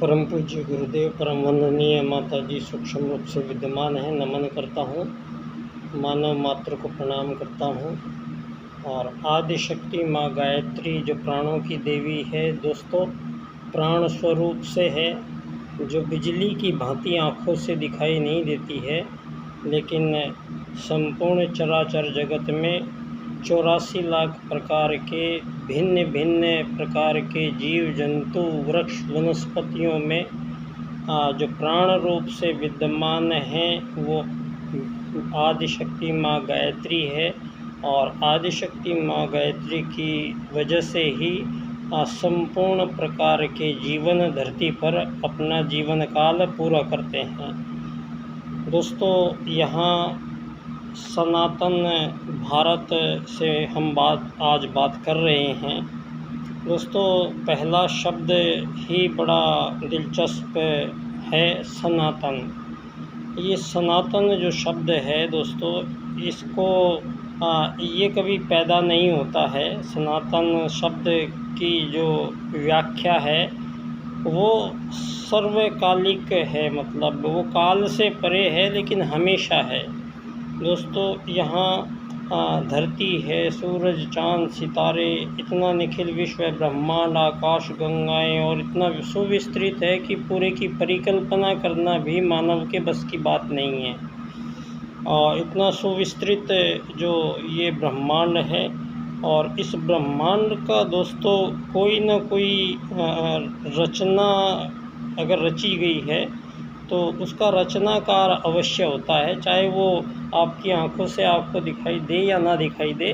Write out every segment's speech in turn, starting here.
परम पूज्य गुरुदेव, परम वंदनीय माता जी सूक्ष्म रूप से विद्यमान है। नमन करता हूँ, मानव मात्र को प्रणाम करता हूँ। और आदि शक्ति माँ गायत्री जो प्राणों की देवी है दोस्तों, प्राण स्वरूप से है, जो बिजली की भांति आँखों से दिखाई नहीं देती है, लेकिन संपूर्ण चराचर जगत में 84 लाख प्रकार के भिन्न भिन्न प्रकार के जीव जंतु वृक्ष वनस्पतियों में जो प्राण रूप से विद्यमान हैं वो आदिशक्ति माँ गायत्री है। और आदिशक्ति माँ गायत्री की वजह से ही संपूर्ण प्रकार के जीवन धरती पर अपना जीवन काल पूरा करते हैं। दोस्तों, यहाँ सनातन भारत से हम आज बात कर रहे हैं। दोस्तों, पहला शब्द ही बड़ा दिलचस्प है, सनातन। ये सनातन जो शब्द है दोस्तों, इसको ये कभी पैदा नहीं होता है। सनातन शब्द की जो व्याख्या है वो सर्वकालिक है, मतलब वो काल से परे है लेकिन हमेशा है। दोस्तों, यहाँ धरती है, सूरज, चाँद, सितारे, इतना निखिल विश्व ब्रह्मांड, आकाश गंगाएं और इतना सुविस्तृत है कि पूरे की परिकल्पना करना भी मानव के बस की बात नहीं है। और इतना सुविस्तृत जो ये ब्रह्मांड है, और इस ब्रह्मांड का दोस्तों कोई न कोई रचना अगर रची गई है तो उसका रचनाकार अवश्य होता है, चाहे वो आपकी आंखों से आपको दिखाई दे या ना दिखाई दे।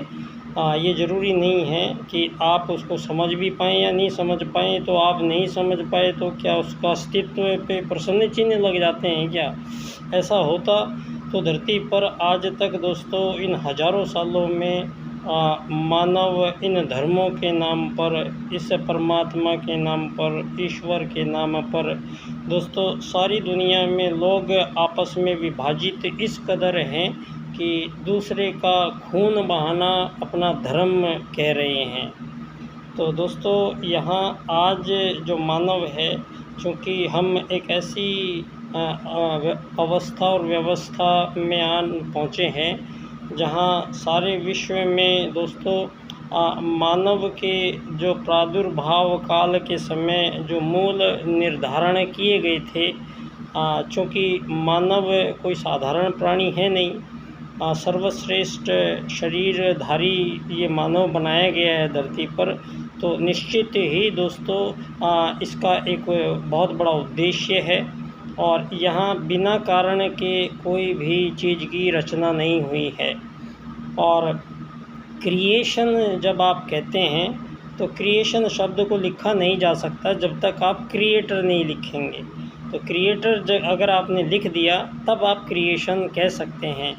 ये ज़रूरी नहीं है कि आप उसको समझ भी पाएँ या नहीं समझ पाएँ। तो आप नहीं समझ पाए तो क्या उसका अस्तित्व पे प्रश्न चिन्ह लग जाते हैं क्या? ऐसा होता तो धरती पर आज तक दोस्तों इन हज़ारों सालों में मानव इन धर्मों के नाम पर, इस परमात्मा के नाम पर, ईश्वर के नाम पर दोस्तों सारी दुनिया में लोग आपस में विभाजित इस कदर हैं कि दूसरे का खून बहाना अपना धर्म कह रहे हैं। तो दोस्तों, यहाँ आज जो मानव है, चूँकि हम एक ऐसी अवस्था और व्यवस्था में पहुँचे हैं जहाँ सारे विश्व में दोस्तों मानव के जो प्रादुर्भाव काल के समय जो मूल निर्धारण किए गए थे, चूँकि मानव कोई साधारण प्राणी है नहीं, सर्वश्रेष्ठ शरीरधारी ये मानव बनाया गया है धरती पर, तो निश्चित ही दोस्तों इसका एक बहुत बड़ा उद्देश्य है। और यहाँ बिना कारण के कोई भी चीज़ की रचना नहीं हुई है। और क्रिएशन जब आप कहते हैं तो क्रिएशन शब्द को लिखा नहीं जा सकता जब तक आप क्रिएटर नहीं लिखेंगे। तो क्रिएटर अगर आपने लिख दिया तब आप क्रिएशन कह सकते हैं।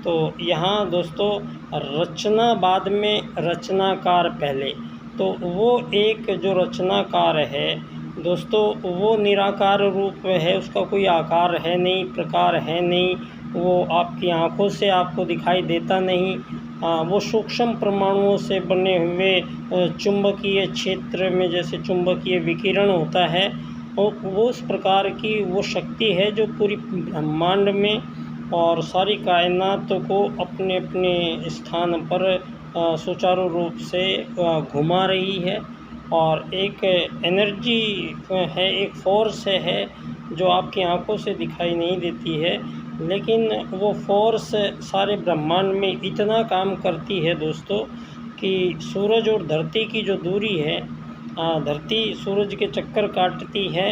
तो यहाँ दोस्तों रचना बाद में, रचनाकार पहले। तो वो एक जो रचनाकार है दोस्तों वो निराकार रूप है, उसका कोई आकार है नहीं, प्रकार है नहीं, वो आपकी आँखों से आपको दिखाई देता नहीं। वो सूक्ष्म परमाणुओं से बने हुए चुंबकीय क्षेत्र में जैसे चुंबकीय विकिरण होता है, वो उस प्रकार की वो शक्ति है जो पूरी ब्रह्मांड में और सारी कायनात को अपने अपने स्थान पर सुचारू रूप से घुमा रही है। और एक एनर्जी है, एक फोर्स है जो आपकी आंखों से दिखाई नहीं देती है, लेकिन वो फोर्स सारे ब्रह्मांड में इतना काम करती है दोस्तों कि सूरज और धरती की जो दूरी है, धरती सूरज के चक्कर काटती है।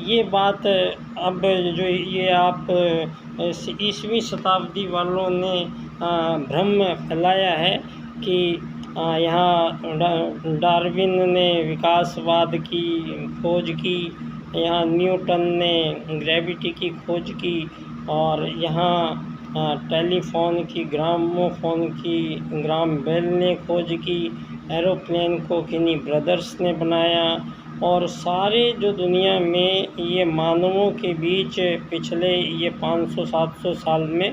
ये बात अब जो ये आप 20वीं शताब्दी वालों ने भ्रम फैलाया है कि यहाँ डार्विन ने विकासवाद की खोज की, यहाँ न्यूटन ने ग्रेविटी की खोज की, और यहाँ टेलीफोन की, ग्रामोफोन की ग्राम बेल ने खोज की, एरोप्लेन को किन्हीं ब्रदर्स ने बनाया। और सारे जो दुनिया में ये मानवों के बीच पिछले ये 500-700 साल में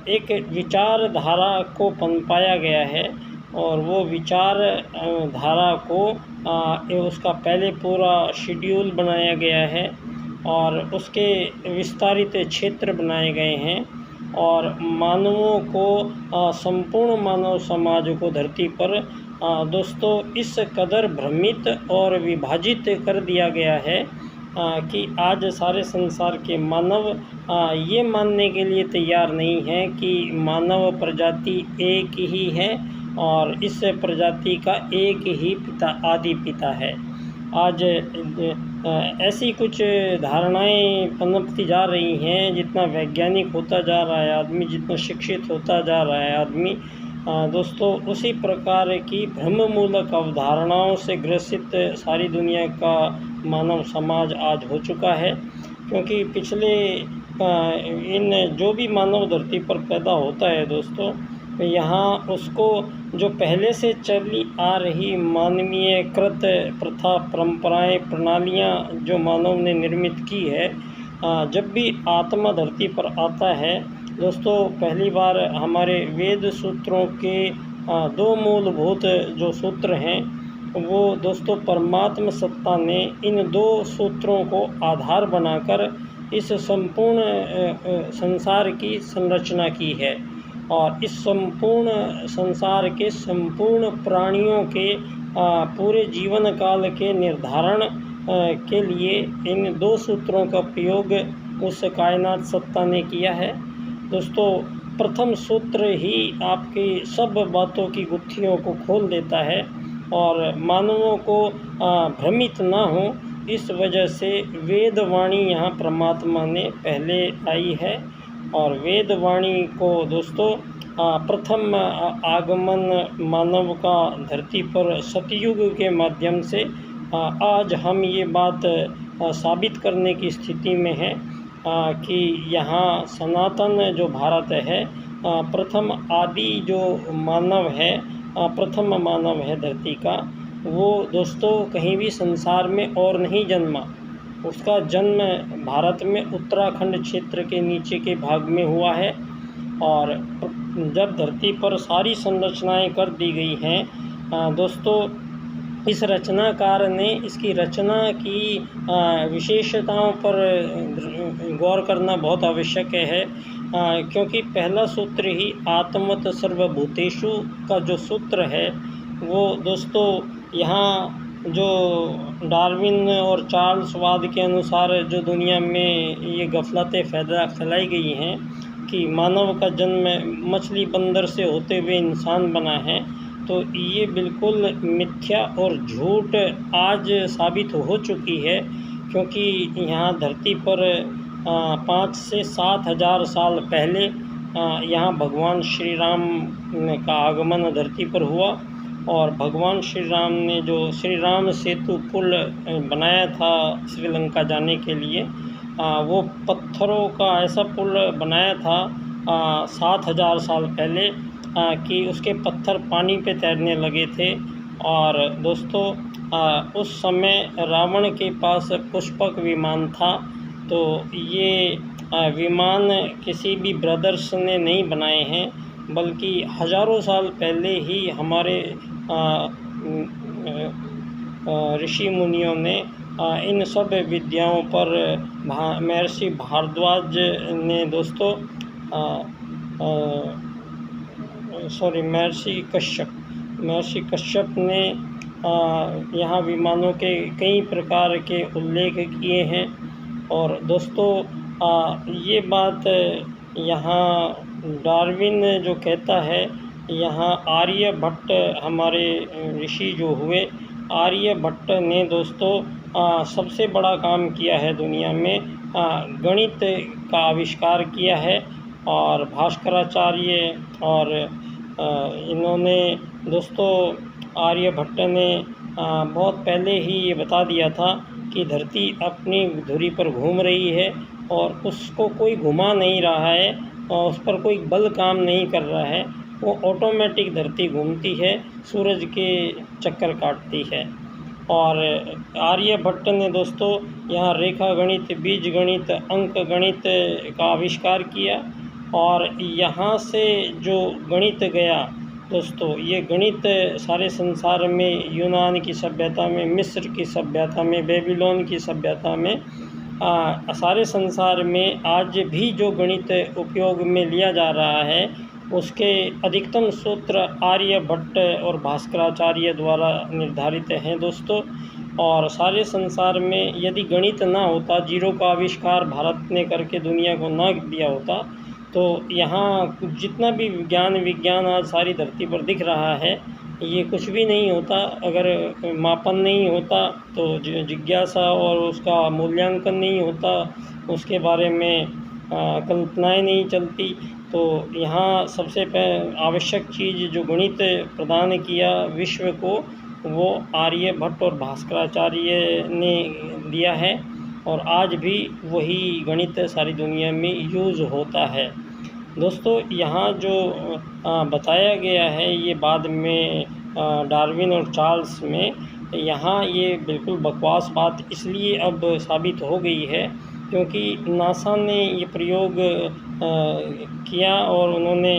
एक विचारधारा को पनपाया गया है और वो विचार धारा को उसका पहले पूरा शेड्यूल बनाया गया है और उसके विस्तारित क्षेत्र बनाए गए हैं और मानवों को संपूर्ण मानव समाज को धरती पर दोस्तों इस कदर भ्रमित और विभाजित कर दिया गया है कि आज सारे संसार के मानव ये मानने के लिए तैयार नहीं हैं कि मानव प्रजाति एक ही है और इस प्रजाति का एक ही पिता आदि पिता है। आज ऐसी कुछ धारणाएं पनपती जा रही हैं। जितना वैज्ञानिक होता जा रहा है आदमी, जितना शिक्षित होता जा रहा है आदमी, दोस्तों उसी प्रकार की भ्रममूलक अवधारणाओं से ग्रसित सारी दुनिया का मानव समाज आज हो चुका है। क्योंकि पिछले इन जो भी मानव धरती पर पैदा होता है दोस्तों, यहाँ उसको जो पहले से चली आ रही मानवीय कृत प्रथा, परंपराएं, प्रणालियाँ जो मानव ने निर्मित की है, जब भी आत्मा धरती पर आता है दोस्तों, पहली बार हमारे वेद सूत्रों के दो मूलभूत जो सूत्र हैं वो दोस्तों परमात्म सत्ता ने इन दो सूत्रों को आधार बनाकर इस संपूर्ण संसार की संरचना की है और इस संपूर्ण संसार के संपूर्ण प्राणियों के पूरे जीवन काल के निर्धारण के लिए इन दो सूत्रों का प्रयोग उस कायनात सत्ता ने किया है। दोस्तों प्रथम सूत्र ही आपकी सब बातों की गुत्थियों को खोल देता है और मानवों को भ्रमित ना हो इस वजह से वेदवाणी यहाँ परमात्मा ने पहले आई है। और वेदवाणी को दोस्तों प्रथम आगमन मानव का धरती पर सतयुग के माध्यम से आज हम ये बात साबित करने की स्थिति में हैं कि यहाँ सनातन जो भारत है, प्रथम आदि जो मानव है, प्रथम मानव है धरती का, वो दोस्तों कहीं भी संसार में और नहीं जन्मा। उसका जन्म भारत में उत्तराखंड क्षेत्र के नीचे के भाग में हुआ है। और जब धरती पर सारी संरचनाएं कर दी गई हैं दोस्तों, इस रचनाकार ने इसकी रचना की विशेषताओं पर गौर करना बहुत आवश्यक है क्योंकि पहला सूत्र ही आत्मत सर्वभूतेषु का जो सूत्र है वो दोस्तों यहाँ जो डार्विन और चार्ल्स वाद के अनुसार जो दुनिया में ये गफलतें फैलाई गई हैं कि मानव का जन्म मछली बंदर से होते हुए इंसान बना है, तो ये बिल्कुल मिथ्या और झूठ आज साबित हो चुकी है। क्योंकि यहाँ धरती पर 5 से 7 हज़ार साल पहले यहाँ भगवान श्री राम का आगमन धरती पर हुआ और भगवान श्री राम ने जो श्री राम सेतु पुल बनाया था श्रीलंका जाने के लिए, वो पत्थरों का ऐसा पुल बनाया था 7,000 साल पहले कि उसके पत्थर पानी पे तैरने लगे थे। और दोस्तों उस समय रावण के पास पुष्पक विमान था, तो ये विमान किसी भी ब्रदर्स ने नहीं बनाए हैं, बल्कि हज़ारों साल पहले ही हमारे ऋषि मुनियों ने इन सब विद्याओं पर महर्षि भारद्वाज ने दोस्तों महर्षि कश्यप ने यहाँ विमानों के कई प्रकार के उल्लेख किए हैं। और दोस्तों ये बात यहाँ डार्विन जो कहता है, यहाँ आर्यभट्ट हमारे ऋषि जो हुए, आर्यभट्ट ने दोस्तों सबसे बड़ा काम किया है दुनिया में, गणित का आविष्कार किया है। और भास्कराचार्य और इन्होंने दोस्तों आर्यभट्ट ने बहुत पहले ही ये बता दिया था कि धरती अपनी धुरी पर घूम रही है और उसको कोई घुमा नहीं रहा है और उस पर कोई बल काम नहीं कर रहा है, वो ऑटोमेटिक धरती घूमती है, सूरज के चक्कर काटती है। और आर्यभट्ट ने दोस्तों यहाँ रेखा गणित, बीज गणित, अंक गणित का आविष्कार किया और यहाँ से जो गणित गया दोस्तों ये गणित सारे संसार में, यूनान की सभ्यता में, मिस्र की सभ्यता में, बेबीलोन की सभ्यता में, सारे संसार में आज भी जो गणित उपयोग में लिया जा रहा है उसके अधिकतम सूत्र आर्यभट्ट और भास्कराचार्य द्वारा निर्धारित हैं दोस्तों। और सारे संसार में यदि गणित ना होता, जीरो का आविष्कार भारत ने करके दुनिया को ना दिया होता, तो यहाँ जितना भी विज्ञान आज सारी धरती पर दिख रहा है ये कुछ भी नहीं होता। अगर मापन नहीं होता तो जिज्ञासा और उसका मूल्यांकन नहीं होता, उसके बारे में कल्पनाएं नहीं चलती। तो यहाँ सबसे आवश्यक चीज़ जो गणित प्रदान किया विश्व को, वो आर्यभट्ट और भास्कराचार्य ने दिया है, और आज भी वही गणित सारी दुनिया में यूज़ होता है। दोस्तों यहाँ जो बताया गया है ये बाद में डार्विन और चार्ल्स में, यहाँ ये बिल्कुल बकवास बात इसलिए अब साबित हो गई है क्योंकि नासा ने ये प्रयोग किया और उन्होंने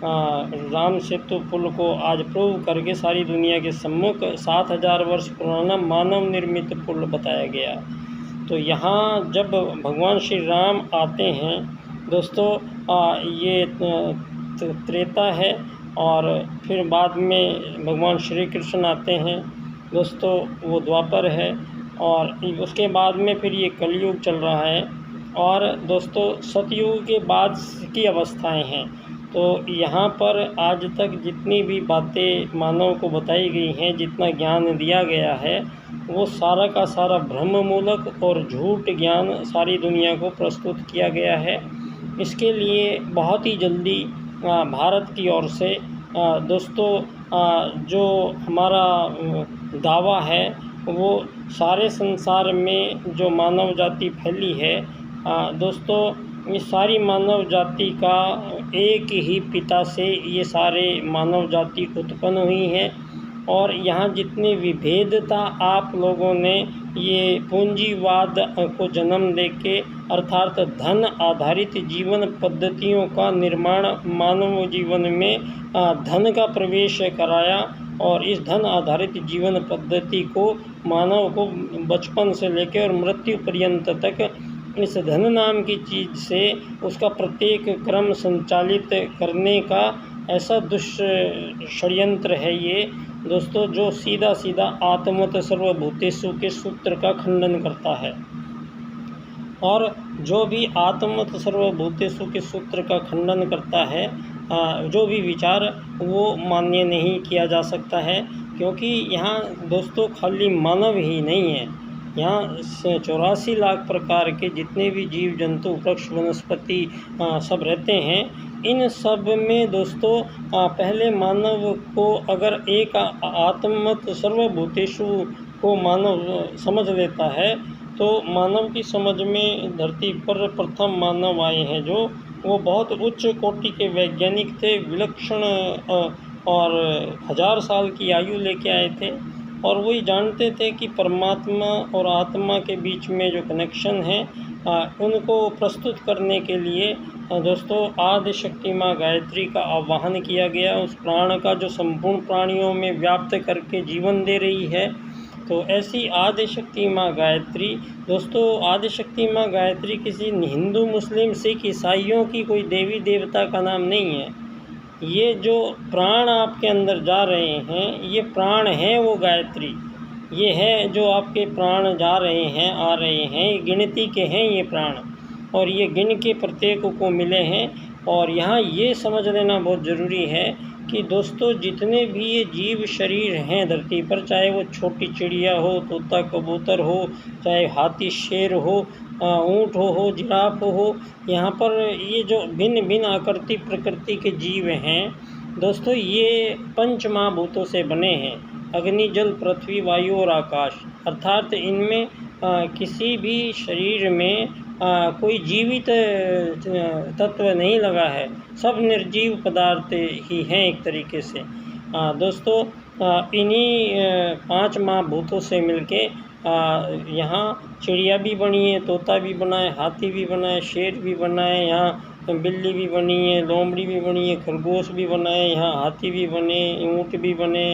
राम सेतु पुल को आज प्रूव करके सारी दुनिया के सम्मुख 7000 वर्ष पुराना मानव निर्मित पुल बताया गया। तो यहाँ जब भगवान श्री राम आते हैं दोस्तों, ये त्रेता है, और फिर बाद में भगवान श्री कृष्ण आते हैं दोस्तों, वो द्वापर है, और उसके बाद में फिर ये कलयुग चल रहा है। और दोस्तों सतयुग के बाद की अवस्थाएं हैं। तो यहाँ पर आज तक जितनी भी बातें मानव को बताई गई हैं, जितना ज्ञान दिया गया है, वो सारा का सारा भ्रममूलक और झूठ ज्ञान सारी दुनिया को प्रस्तुत किया गया है। इसके लिए बहुत ही जल्दी भारत की ओर से दोस्तों जो हमारा दावा है वो सारे संसार में जो मानव जाति फैली है दोस्तों, इस सारी मानव जाति का एक ही पिता से ये सारे मानव जाति उत्पन्न हुई है। और यहाँ जितनी विभेदता आप लोगों ने ये पूंजीवाद को जन्म देके, अर्थात धन आधारित जीवन पद्धतियों का निर्माण मानव जीवन में धन का प्रवेश कराया, और इस धन आधारित जीवन पद्धति को मानव को बचपन से लेकर और मृत्यु पर्यंत तक इस धन नाम की चीज़ से उसका प्रत्येक क्रम संचालित करने का ऐसा षड्यंत्र है ये दोस्तों, जो सीधा सीधा आत्मत सर्वभूतेषु के सूत्र का खंडन करता है। और जो भी आत्मत सर्वभूतेषु के सूत्र का खंडन करता है, जो भी विचार, वो मान्य नहीं किया जा सकता है। क्योंकि यहाँ दोस्तों खाली मानव ही नहीं है, यहाँ 84 लाख प्रकार के जितने भी जीव जंतु वृक्ष वनस्पति सब रहते हैं। इन सब में दोस्तों पहले मानव को अगर एक आत्मत सर्वभूतेषु को मानव समझ लेता है, तो मानव की समझ में धरती पर प्रथम मानव आए हैं जो वो बहुत उच्च कोटि के वैज्ञानिक थे, विलक्षण और 1000 साल की आयु लेके आए थे, और वही जानते थे कि परमात्मा और आत्मा के बीच में जो कनेक्शन है उनको प्रस्तुत करने के लिए दोस्तों आदि शक्ति माँ गायत्री का आवाहन किया गया, उस प्राण का जो संपूर्ण प्राणियों में व्याप्त करके जीवन दे रही है। तो ऐसी आदि शक्ति माँ गायत्री दोस्तों, आदि शक्ति माँ गायत्री किसी हिंदू मुस्लिम सिख ईसाइयों की कोई देवी देवता का नाम नहीं है। ये जो प्राण आपके अंदर जा रहे हैं, ये प्राण है वो गायत्री, ये है जो आपके प्राण जा रहे हैं, आ रहे हैं, गिनती के हैं ये प्राण, और ये गिन के प्रत्येक को मिले हैं। और यहाँ ये समझ लेना बहुत ज़रूरी है कि दोस्तों जितने भी ये जीव शरीर हैं धरती पर, चाहे वो छोटी चिड़िया हो, तोता कबूतर हो, चाहे हाथी शेर हो, ऊँट हो, जिराफ हो, यहाँ पर ये जो भिन्न भिन्न आकृति प्रकृति के जीव हैं दोस्तों, ये पंच महाभूतों से बने हैं, अग्नि जल पृथ्वी वायु और आकाश। अर्थात इनमें किसी भी शरीर में कोई जीवित तत्व नहीं लगा है, सब निर्जीव पदार्थ ही हैं एक तरीके से दोस्तों। इन्हीं 5 महाभूतों से मिलके यहाँ चिड़िया भी बनी है, तोता भी बना है, हाथी भी बना है, शेर भी बना है, यहाँ बिल्ली भी बनी है, लोमड़ी भी बनी है, खरगोश भी बना है, यहाँ हाथी भी बने, ऊँट भी बने,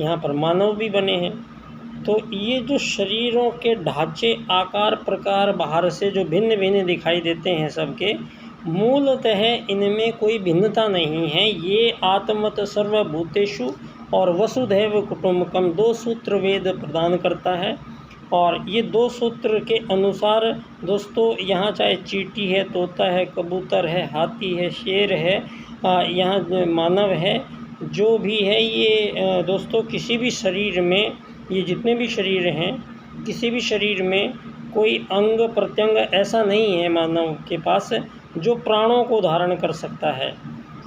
यहाँ पर मानव भी बने हैं। तो ये जो शरीरों के ढांचे, आकार, प्रकार बाहर से जो भिन्न भिन्न दिखाई देते हैं सबके, मूलतः इनमें कोई भिन्नता नहीं है। ये आत्मत सर्वभूतेषु और वसुधैव कुटुम्बकम 2 सूत्र वेद प्रदान करता है। और ये 2 सूत्र के अनुसार दोस्तों यहाँ चाहे चींटी है, तोता है, कबूतर है, हाथी है, शेर है, यहाँ मानव है, जो भी है ये दोस्तों किसी भी शरीर में, ये जितने भी शरीर हैं, किसी भी शरीर में कोई अंग प्रत्यंग ऐसा नहीं है मानव के पास जो प्राणों को धारण कर सकता है।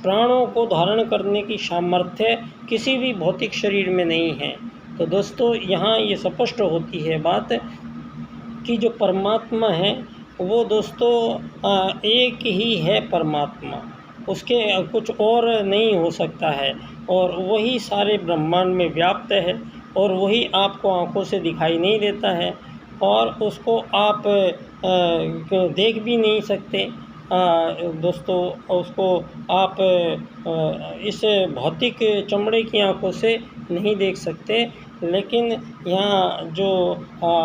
प्राणों को धारण करने की सामर्थ्य किसी भी भौतिक शरीर में नहीं है। तो दोस्तों यहाँ ये स्पष्ट होती है बात कि जो परमात्मा है वो दोस्तों एक ही है परमात्मा, उसके कुछ और नहीं हो सकता है, और वही सारे ब्रह्मांड में व्याप्त है, और वही आपको आँखों से दिखाई नहीं देता है, और उसको आप देख भी नहीं सकते दोस्तों। उसको आप इस भौतिक चमड़े की आँखों से नहीं देख सकते। लेकिन यहाँ जो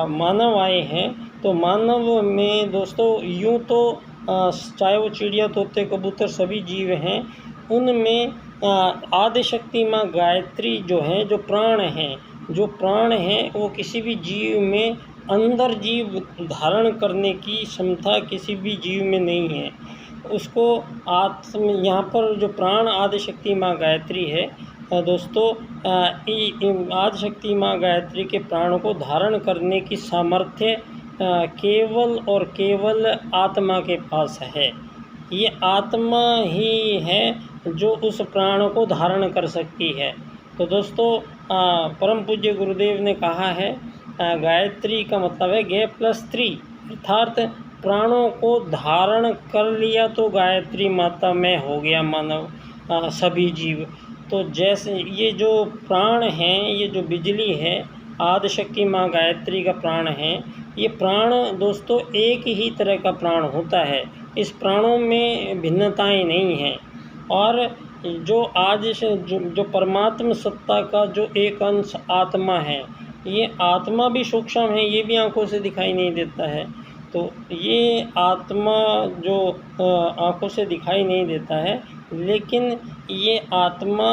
मानव आए हैं, तो मानव में दोस्तों यूँ तो चाहे वो चिड़िया, तोते, कबूतर सभी जीव हैं, उनमें आदिशक्ति माँ गायत्री जो है, जो प्राण हैं वो किसी भी जीव में अंदर जीव धारण करने की क्षमता किसी भी जीव में नहीं है। उसको यहाँ पर जो प्राण आदिशक्ति माँ गायत्री है दोस्तों, आदिशक्ति माँ गायत्री के प्राण को धारण करने की सामर्थ्य केवल और केवल आत्मा के पास है। ये आत्मा ही है जो उस प्राण को धारण कर सकती है। तो दोस्तों परम पूज्य गुरुदेव ने कहा है, गायत्री का मतलब है गे प्लस 3, अर्थात प्राणों को धारण कर लिया तो गायत्री माता में हो गया मानव, सभी जीव। तो जैसे ये जो प्राण हैं, ये जो बिजली है, आदिशक्ति माँ गायत्री का प्राण है, ये प्राण दोस्तों एक ही तरह का प्राण होता है। इस प्राणों में भिन्नताएं नहीं हैं। और जो आज जो परमात्म सत्ता का जो एक अंश आत्मा है, ये आत्मा भी सूक्ष्म है, ये भी आंखों से दिखाई नहीं देता है। तो ये आत्मा जो आंखों से दिखाई नहीं देता है, लेकिन ये आत्मा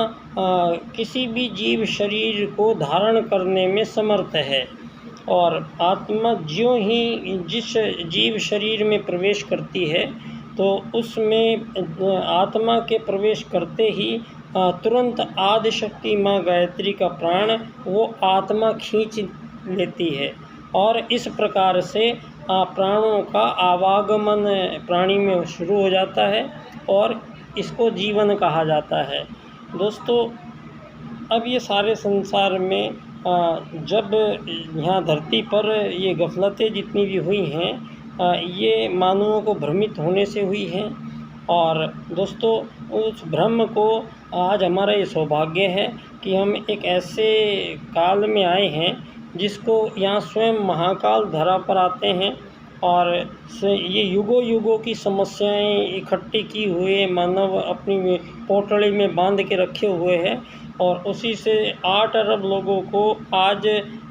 किसी भी जीव शरीर को धारण करने में समर्थ है। और आत्मा ज्यों ही जिस जीव शरीर में प्रवेश करती है, तो उसमें आत्मा के प्रवेश करते ही तुरंत आदिशक्ति माँ गायत्री का प्राण वो आत्मा खींच लेती है, और इस प्रकार से प्राणों का आवागमन प्राणी में शुरू हो जाता है, और इसको जीवन कहा जाता है। दोस्तों अब ये सारे संसार में जब यहाँ धरती पर ये गफलतें जितनी भी हुई हैं, ये मानवों को भ्रमित होने से हुई हैं। और दोस्तों उस भ्रम को आज हमारा ये सौभाग्य है कि हम एक ऐसे काल में आए हैं जिसको यहाँ स्वयं महाकाल धरा पर आते हैं, और ये युगों युगों की समस्याएं इकट्ठी की हुए मानव अपनी पोटली में बांध के रखे हुए हैं, और उसी से 8 अरब लोगों को आज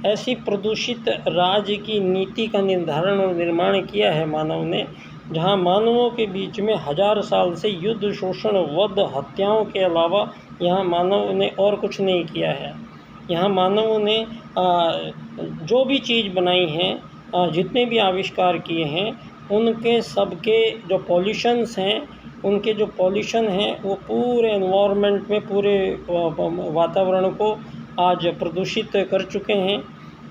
ऐसी प्रदूषित राज्य की नीति का निर्धारण और निर्माण किया है मानव ने, जहां मानवों के बीच में 1000 साल से युद्ध, शोषण, वध, हत्याओं के अलावा यहाँ मानव ने और कुछ नहीं किया है। यहाँ मानवों ने जो भी चीज़ बनाई हैं, जितने भी आविष्कार किए हैं, उनके सबके जो पॉल्यूशंस हैं, उनके जो पॉल्यूशन हैं वो पूरे एनवायरनमेंट में, पूरे वातावरण को आज प्रदूषित कर चुके हैं।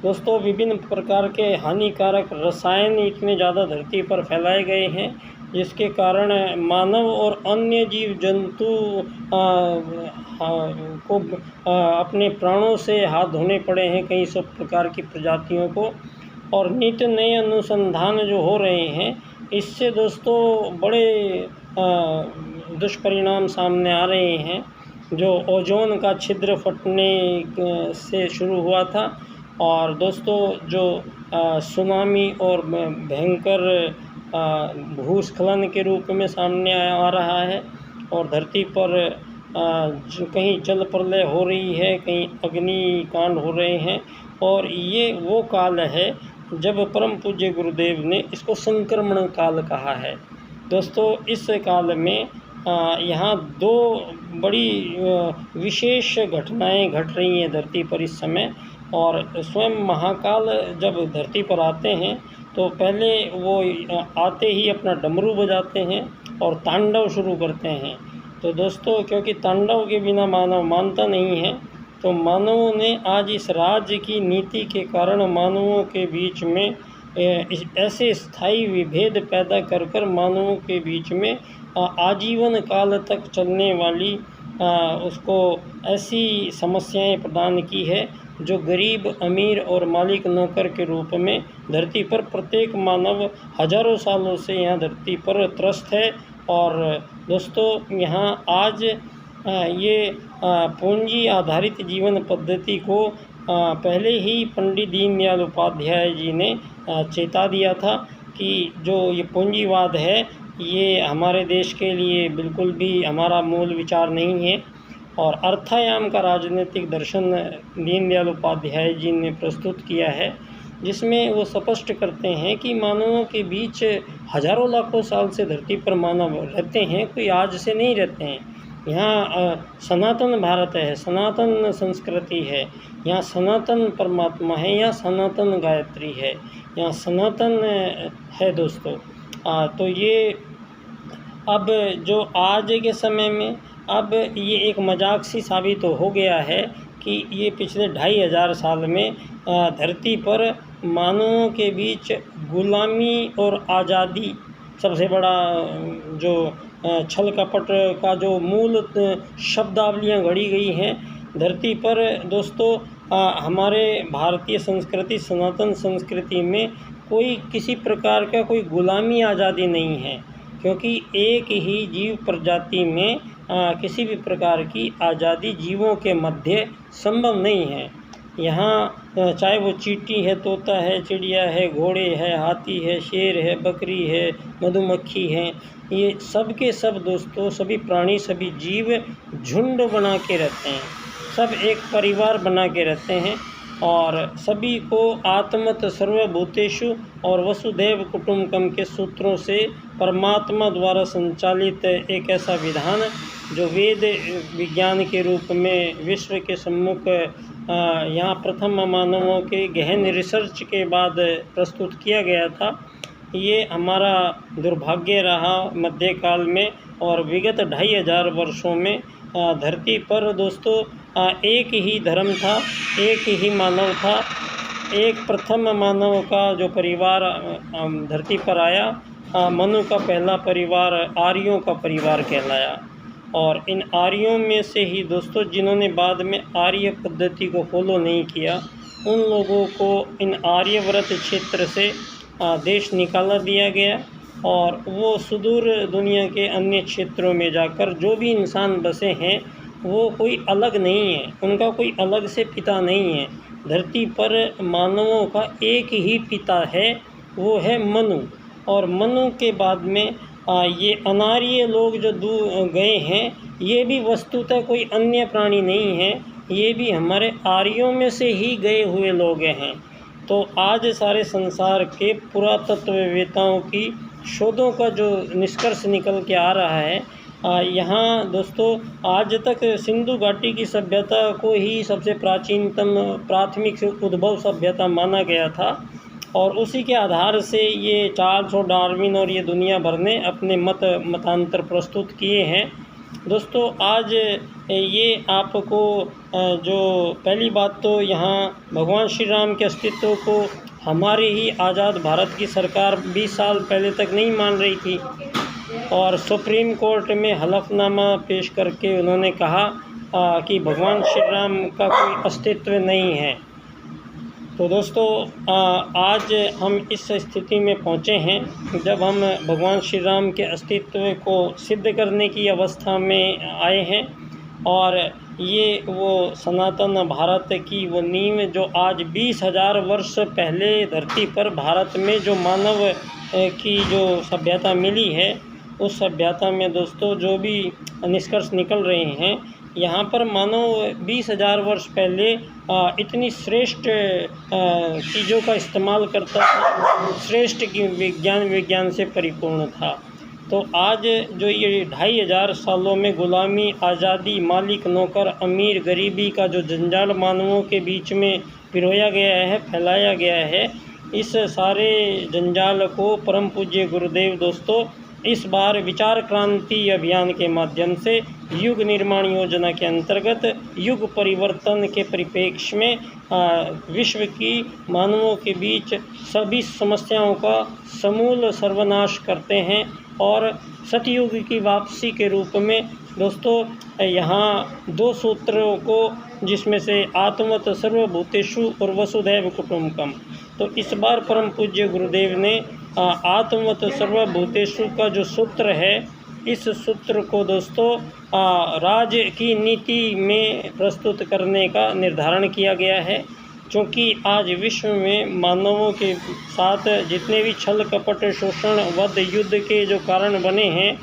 दोस्तों विभिन्न प्रकार के हानिकारक रसायन इतने ज़्यादा धरती पर फैलाए गए हैं, जिसके कारण मानव और अन्य जीव जंतु को अपने प्राणों से हाथ धोने पड़े हैं, कई सब प्रकार की प्रजातियों को। और नित्य नए अनुसंधान जो हो रहे हैं, इससे दोस्तों बड़े दुष्परिणाम सामने आ रहे हैं। जो ओजोन का छिद्र फटने से शुरू हुआ था, और दोस्तों जो सुनामी और भयंकर भूस्खलन के रूप में सामने आ रहा है और धरती पर कहीं जल प्रलय हो रही है, कहीं अग्निकांड हो रहे हैं। और ये वो काल है जब परम पूज्य गुरुदेव ने इसको संक्रमण काल कहा है। दोस्तों, इस काल में यहाँ दो बड़ी विशेष घटनाएं घट रही हैं धरती पर इस समय। और स्वयं महाकाल जब धरती पर आते हैं तो पहले वो आते ही अपना डमरू बजाते हैं और तांडव शुरू करते हैं। तो दोस्तों, क्योंकि तांडव के बिना मानव मानता नहीं है, तो मानवों ने आज इस राज्य की नीति के कारण मानवों के बीच में ऐसे स्थायी विभेद पैदा कर कर मानवों के बीच में आजीवन काल तक चलने वाली उसको ऐसी समस्याएं प्रदान की है जो गरीब, अमीर और मालिक नौकर के रूप में धरती पर प्रत्येक मानव हजारों सालों से यहाँ धरती पर त्रस्त है। और दोस्तों, यहाँ आज ये पूंजी आधारित जीवन पद्धति को पहले ही पंडित दीनदयाल उपाध्याय जी ने चेता दिया था कि जो ये पूंजीवाद है ये हमारे देश के लिए बिल्कुल भी हमारा मूल विचार नहीं है। और अर्थायाम का राजनीतिक दर्शन दीनदयाल उपाध्याय जी ने प्रस्तुत किया है, जिसमें वो स्पष्ट करते हैं कि मानवों के बीच हजारों लाखों साल से धरती पर मानव रहते हैं, कोई आज से नहीं रहते हैं। यहाँ सनातन भारत है, सनातन संस्कृति है, यहाँ सनातन परमात्मा है, यहाँ सनातन गायत्री है, यहाँ सनातन है दोस्तों। तो ये अब जो आज के समय में अब ये एक मजाक सी साबित हो गया है कि ये पिछले 2500 साल में धरती पर मानवों के बीच गुलामी और आज़ादी सबसे बड़ा जो छल कपट का जो मूल शब्दावलियाँ गढ़ी गई हैं धरती पर। दोस्तों, हमारे भारतीय संस्कृति, सनातन संस्कृति में कोई किसी प्रकार का कोई गुलामी आज़ादी नहीं है, क्योंकि एक ही जीव प्रजाति में किसी भी प्रकार की आज़ादी जीवों के मध्य संभव नहीं है। यहाँ चाहे वो चींटी है, तोता है, चिड़िया है, घोड़े है, हाथी है, शेर है, बकरी है, मधुमक्खी है, ये सब के सब दोस्तों, सभी प्राणी, सभी जीव झुंड बना के रहते हैं, सब एक परिवार बना के रहते हैं। और सभी को आत्मत सर्वभूतेषु और वसुधैव कुटुम्बकम के सूत्रों से परमात्मा द्वारा संचालित एक ऐसा विधान जो वेद विज्ञान के रूप में विश्व के सम्मुख यहाँ प्रथम मानवों के गहन रिसर्च के बाद प्रस्तुत किया गया था, ये हमारा दुर्भाग्य रहा मध्यकाल में। और विगत 2500 वर्षों में धरती पर दोस्तों एक ही धर्म था, एक ही मानव था। एक प्रथम मानव का जो परिवार धरती पर आया, मनु का पहला परिवार आर्यों का परिवार कहलाया। और इन आर्यों में से ही दोस्तों जिन्होंने बाद में आर्य पद्धति को फॉलो नहीं किया, उन लोगों को इन आर्यव्रत क्षेत्र से देश निकाला दिया गया और वो सुदूर दुनिया के अन्य क्षेत्रों में जाकर जो भी इंसान बसे हैं वो कोई अलग नहीं है, उनका कोई अलग से पिता नहीं है। धरती पर मानवों का एक ही पिता है, वो है मनु। और मनु के बाद में ये अनार्य लोग जो गए हैं, ये भी वस्तुतः कोई अन्य प्राणी नहीं है, ये भी हमारे आर्यों में से ही गए हुए लोग हैं। तो आज सारे संसार के पुरातत्ववेताओं की शोधों का जो निष्कर्ष निकल के आ रहा है, यहाँ दोस्तों आज तक सिंधु घाटी की सभ्यता को ही सबसे प्राचीनतम प्राथमिक उद्भव सभ्यता माना गया था। और उसी के आधार से ये चार्ल्स और डार्विन और ये दुनिया भर ने अपने मतांतर प्रस्तुत किए हैं। दोस्तों आज ये आपको जो पहली बात तो यहाँ भगवान श्री राम के अस्तित्व को हमारी ही आज़ाद भारत की सरकार 20 साल पहले तक नहीं मान रही थी और सुप्रीम कोर्ट में हलफनामा पेश करके उन्होंने कहा कि भगवान श्री राम का कोई अस्तित्व नहीं है। तो दोस्तों आज हम इस स्थिति में पहुँचे हैं जब हम भगवान श्री राम के अस्तित्व को सिद्ध करने की अवस्था में आए हैं। और ये वो सनातन भारत की वो नींव जो आज 20,000 वर्ष पहले धरती पर भारत में जो मानव की जो सभ्यता मिली है, उस सभ्यता में दोस्तों जो भी निष्कर्ष निकल रहे हैं, यहाँ पर मानव 20,000 वर्ष पहले इतनी श्रेष्ठ चीज़ों का इस्तेमाल करता था, श्रेष्ठ की विज्ञान से परिपूर्ण था। तो आज जो ये 2,500 सालों में गुलामी, आज़ादी, मालिक नौकर, अमीर गरीबी का जो जंजाल मानवों के बीच में पिरोया गया है, फैलाया गया है, इस सारे जंजाल को परम पूज्य गुरुदेव दोस्तों इस बार विचार क्रांति अभियान के माध्यम से युग निर्माण योजना के अंतर्गत युग परिवर्तन के परिप्रेक्ष्य में विश्व की मानवों के बीच सभी समस्याओं का समूल सर्वनाश करते हैं और सतयुग की वापसी के रूप में दोस्तों यहाँ 2 सूत्रों को, जिसमें से आत्मवत सर्वभूतेषु और वसुधैव कुटुम्बकम, तो इस बार परम पूज्य गुरुदेव ने आत्मवत सर्वभूतेषु का जो सूत्र है, इस सूत्र को दोस्तों राज की नीति में प्रस्तुत करने का निर्धारण किया गया है। क्योंकि आज विश्व में मानवों के साथ जितने भी छल कपट, शोषण, वध, युद्ध के जो कारण बने हैं,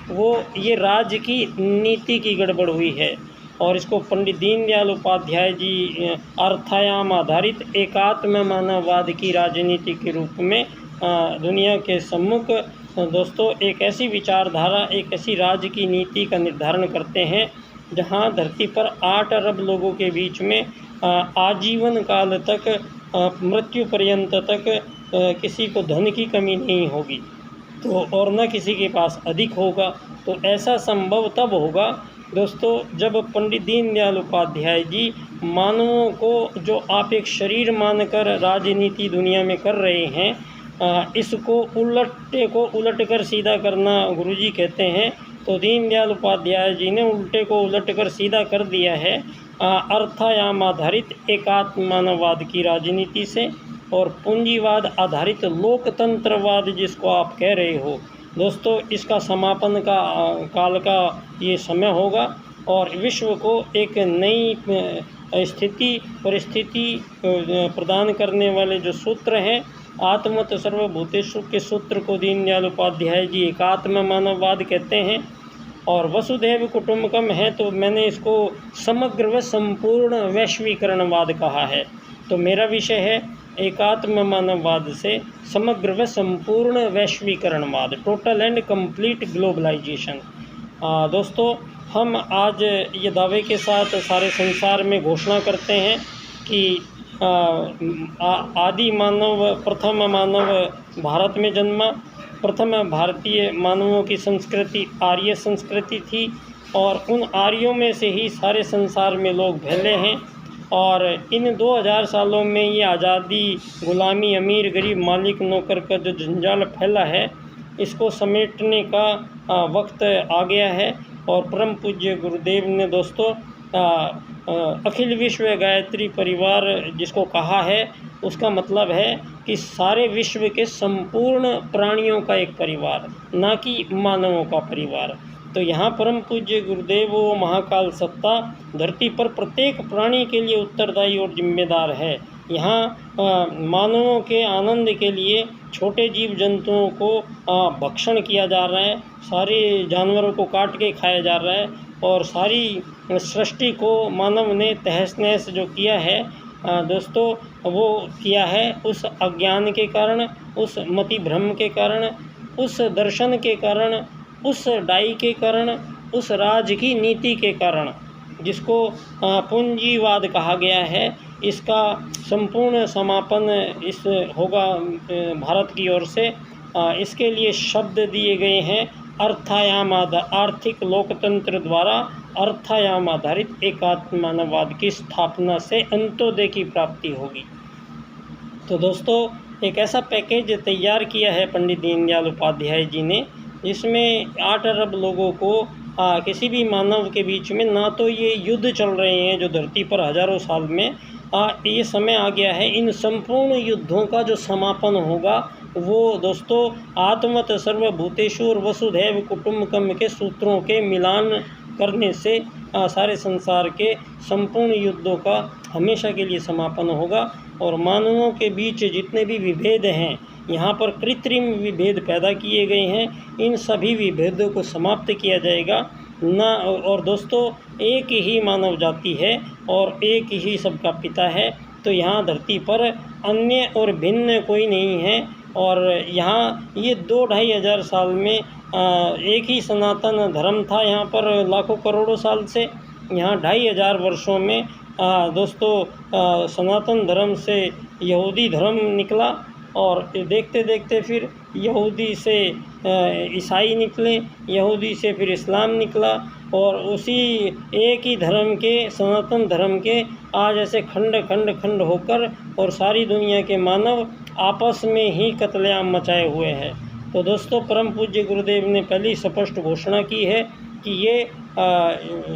वो ये राज की नीति की गड़बड़ हुई है। और इसको पंडित दीनदयाल उपाध्याय जी अर्थायाम आधारित एकात्म मानववाद की राजनीति के रूप में दुनिया के सम्मुख दोस्तों एक ऐसी विचारधारा, एक ऐसी राज की नीति का निर्धारण करते हैं जहां धरती पर 8 अरब लोगों के बीच में आजीवन काल तक, मृत्यु पर्यंत तक किसी को धन की कमी नहीं होगी, तो और न किसी के पास अधिक होगा। तो ऐसा संभव तब होगा दोस्तों जब पंडित दीनदयाल उपाध्याय जी मानवों को जो आप एक शरीर मानकर राजनीति दुनिया में कर रहे हैं, इसको उलट कर सीधा करना गुरुजी कहते हैं। तो दीनदयाल उपाध्याय जी ने उल्टे को उलट कर सीधा कर दिया है अर्थायाम आधारित एकात्म मानववाद की राजनीति से और पूंजीवाद आधारित लोकतंत्रवाद जिसको आप कह रहे हो दोस्तों, इसका समापन का काल का ये समय होगा और विश्व को एक नई परिस्थिति प्रदान करने वाले जो सूत्र हैं, आत्मवत सर्वभूतेषु के सूत्र को दीनदयाल उपाध्याय जी एकात्म मानववाद कहते हैं। और वसुधैव कुटुम्बकम है तो मैंने इसको समग्र व संपूर्ण वैश्वीकरणवाद कहा है। तो मेरा विषय है एकात्म मानववाद से समग्र व संपूर्ण वैश्वीकरणवाद, टोटल एंड कंप्लीट ग्लोबलाइजेशन। दोस्तों हम आज ये दावे के साथ सारे संसार में घोषणा करते हैं कि आदि मानव, प्रथम मानव भारत में जन्मा। प्रथम भारतीय मानवों की संस्कृति आर्य संस्कृति थी और उन आर्यों में से ही सारे संसार में लोग फैले हैं। और इन 2000 सालों में ये आज़ादी, गुलामी, अमीर गरीब, मालिक नौकर का जो जंजाल फैला है, इसको समेटने का वक्त आ गया है। और परम पूज्य गुरुदेव ने दोस्तों अखिल विश्व गायत्री परिवार जिसको कहा है, उसका मतलब है कि सारे विश्व के संपूर्ण प्राणियों का एक परिवार, ना कि मानवों का परिवार। तो यहाँ परम पूज्य गुरुदेव वो महाकाल सत्ता धरती पर प्रत्येक प्राणी के लिए उत्तरदायी और जिम्मेदार है। यहाँ मानवों के आनंद के लिए छोटे जीव जंतुओं को भक्षण किया जा रहा है, सारे जानवरों को काट के खाया जा रहा है और सारी सृष्टि को मानव ने तहस नहस जो किया है दोस्तों, वो किया है उस अज्ञान के कारण, उस मति भ्रम के कारण, उस दर्शन के कारण, उस डाई के कारण, उस राज की नीति के कारण, जिसको पूंजीवाद कहा गया है। इसका संपूर्ण समापन इस होगा भारत की ओर से। इसके लिए शब्द दिए गए हैं अर्थायाम आर्थिक लोकतंत्र द्वारा अर्थायाम आधारित एकात्म मानववाद की स्थापना से अंत्योदय की प्राप्ति होगी। तो दोस्तों एक ऐसा पैकेज तैयार किया है पंडित दीनदयाल उपाध्याय जी ने, जिसमें 8 अरब लोगों को किसी भी मानव के बीच में, ना तो ये युद्ध चल रहे हैं जो धरती पर हजारों साल में, ये समय आ गया है इन संपूर्ण युद्धों का जो समापन होगा वो दोस्तों आत्मवत सर्वभूतेषु और वसुधैव कुटुम्बकम के सूत्रों के मिलान करने से सारे संसार के संपूर्ण युद्धों का हमेशा के लिए समापन होगा और मानवों के बीच जितने भी विभेद हैं, यहाँ पर कृत्रिम विभेद पैदा किए गए हैं, इन सभी विभेदों को समाप्त किया जाएगा ना। और दोस्तों, एक ही मानव जाति है और एक ही सबका पिता है। तो यहाँ धरती पर अन्य और भिन्न कोई नहीं है। और यहाँ ये 2-2.5 हज़ार साल में एक ही सनातन धर्म था। यहाँ पर लाखों करोड़ों साल से, यहाँ 2.5 हज़ार वर्षों में दोस्तों सनातन धर्म से यहूदी धर्म निकला और देखते देखते फिर यहूदी से ईसाई निकले, यहूदी से फिर इस्लाम निकला और उसी एक ही धर्म के, सनातन धर्म के आज ऐसे खंड खंड खंड होकर और सारी दुनिया के मानव आपस में ही कत्लेआम मचाए हुए हैं। तो दोस्तों, परम पूज्य गुरुदेव ने पहले स्पष्ट घोषणा की है कि ये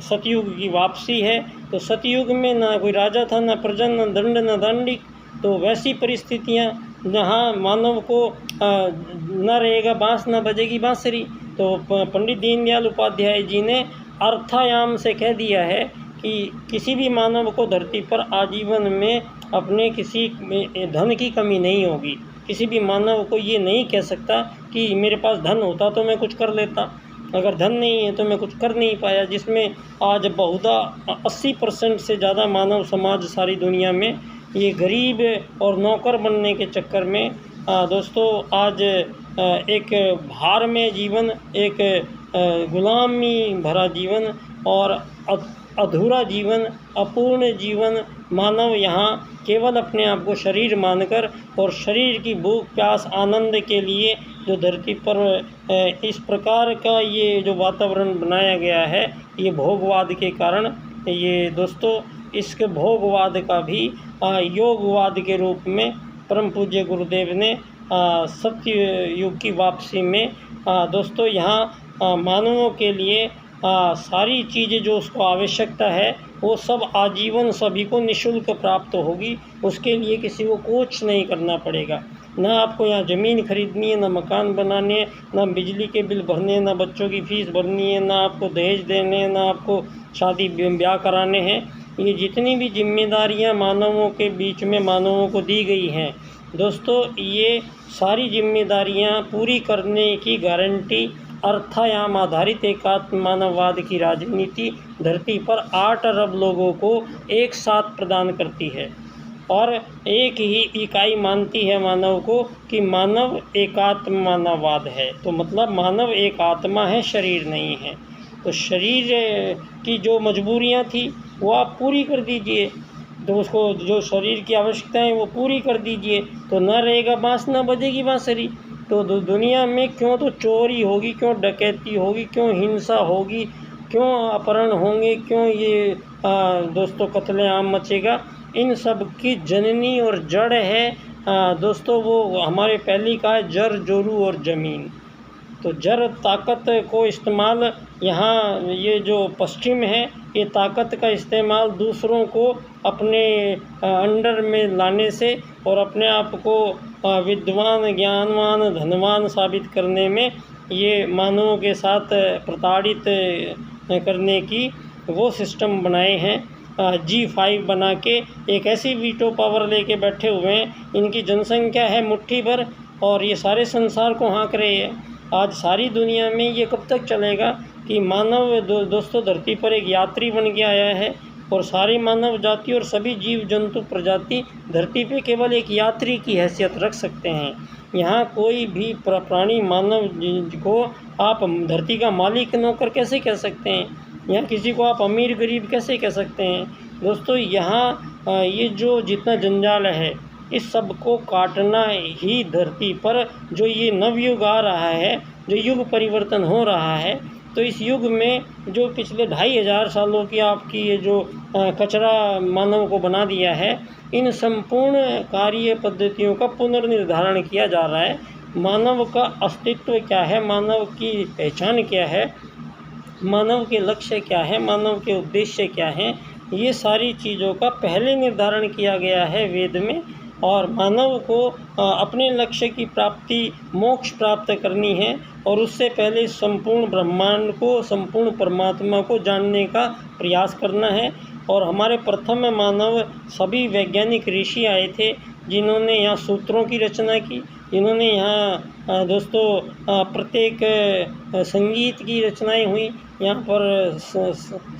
सतयुग की वापसी है। तो सतयुग में ना कोई राजा था, ना प्रजा, ना दंड, ना दांडिक। तो वैसी परिस्थितियाँ जहाँ मानव को न रहेगा बाँस, न बजेगी बाँसुरी। तो पंडित दीनदयाल उपाध्याय जी ने अर्थायाम से कह दिया है कि किसी भी मानव को धरती पर आजीवन में अपने किसी धन की कमी नहीं होगी। किसी भी मानव को ये नहीं कह सकता कि मेरे पास धन होता तो मैं कुछ कर लेता, अगर धन नहीं है तो मैं कुछ कर नहीं पाया। जिसमें आज बहुधा 80% से ज़्यादा मानव समाज सारी दुनिया में ये गरीब और नौकर बनने के चक्कर में दोस्तों आज एक भार में जीवन, एक गुलामी भरा जीवन और अधूरा जीवन, अपूर्ण जीवन मानव यहाँ केवल अपने आप को शरीर मानकर और शरीर की भूख प्यास आनंद के लिए जो धरती पर इस प्रकार का ये जो वातावरण बनाया गया है, ये भोगवाद के कारण, ये दोस्तों इस भोगवाद का भी योगवाद के रूप में परम पूज्य गुरुदेव ने सत्य युग की वापसी में दोस्तों यहाँ मानवों के लिए सारी चीज़ें जो उसको आवश्यकता है वो सब आजीवन सभी को निःशुल्क प्राप्त होगी। उसके लिए किसी को कुछ नहीं करना पड़ेगा। ना आपको यहाँ ज़मीन खरीदनी है, ना मकान बनाने हैं, ना बिजली के बिल भरने हैं, ना बच्चों की फ़ीस भरनी है, ना आपको दहेज देने हैं, ना आपको शादी ब्याह कराने हैं। ये जितनी भी जिम्मेदारियाँ मानवों के बीच में मानवों को दी गई हैं दोस्तों, ये सारी जिम्मेदारियाँ पूरी करने की गारंटी अर्थायाम आधारित एकात्म मानववाद की राजनीति धरती पर 8 अरब लोगों को एक साथ प्रदान करती है और एक ही इकाई मानती है मानव को कि मानव एकात्म मानववाद है। तो मतलब मानव एक आत्मा है, शरीर नहीं है। तो शरीर की जो मजबूरियां थी वो आप पूरी कर दीजिए, तो उसको जो शरीर की आवश्यकताएं वो पूरी कर दीजिए, तो न रहेगा बाँस, न बजेगी बाँसुरी। तो दुनिया में क्यों तो चोरी होगी, क्यों डकैती होगी, क्यों हिंसा होगी, क्यों अपहरण होंगे, क्यों ये दोस्तों कत्लेआम मचेगा। इन सब की जननी और जड़ है दोस्तों वो हमारे पहले का है जर, जोरू और ज़मीन। तो जड़ ताकत को इस्तेमाल यहाँ ये जो पश्चिम है ये ताकत का इस्तेमाल दूसरों को अपने अंडर में लाने से और अपने आप को विद्वान, ज्ञानवान, धनवान साबित करने में ये मानवों के साथ प्रताड़ित करने की वो सिस्टम बनाए हैं। G5 बना के एक ऐसी वीटो पावर लेके बैठे हुए हैं। इनकी जनसंख्या है मुट्ठी भर और ये सारे संसार को हाँक रहे हैं। आज सारी दुनिया में ये कब तक चलेगा कि मानव दोस्तों धरती पर एक यात्री बन के आया है और सारी मानव जाति और सभी जीव जंतु प्रजाति धरती पे केवल एक यात्री की हैसियत रख सकते हैं। यहाँ कोई भी प्राणी मानव को आप धरती का मालिक नौकर कैसे कह सकते हैं? यहाँ किसी को आप अमीर गरीब कैसे कह सकते हैं? दोस्तों यहाँ ये जो जितना जंजाल है इस सब को काटना ही धरती पर जो ये नवयुग आ रहा है, जो युग परिवर्तन हो रहा है, तो इस युग में जो पिछले 2,500 सालों की आपकी ये जो कचरा मानव को बना दिया है, इन संपूर्ण कार्य पद्धतियों का पुनर्निर्धारण किया जा रहा है। मानव का अस्तित्व क्या है, मानव की पहचान क्या है, मानव के लक्ष्य क्या है, मानव के उद्देश्य क्या हैं, ये सारी चीज़ों का पहले निर्धारण किया गया है वेद में। और मानव को अपने लक्ष्य की प्राप्ति मोक्ष प्राप्त करनी है और उससे पहले संपूर्ण ब्रह्मांड को, संपूर्ण परमात्मा को जानने का प्रयास करना है। और हमारे प्रथम मानव सभी वैज्ञानिक ऋषि आए थे जिन्होंने यहाँ सूत्रों की रचना की, जिन्होंने यहाँ दोस्तों प्रत्येक संगीत की रचनाएं हुई, यहाँ पर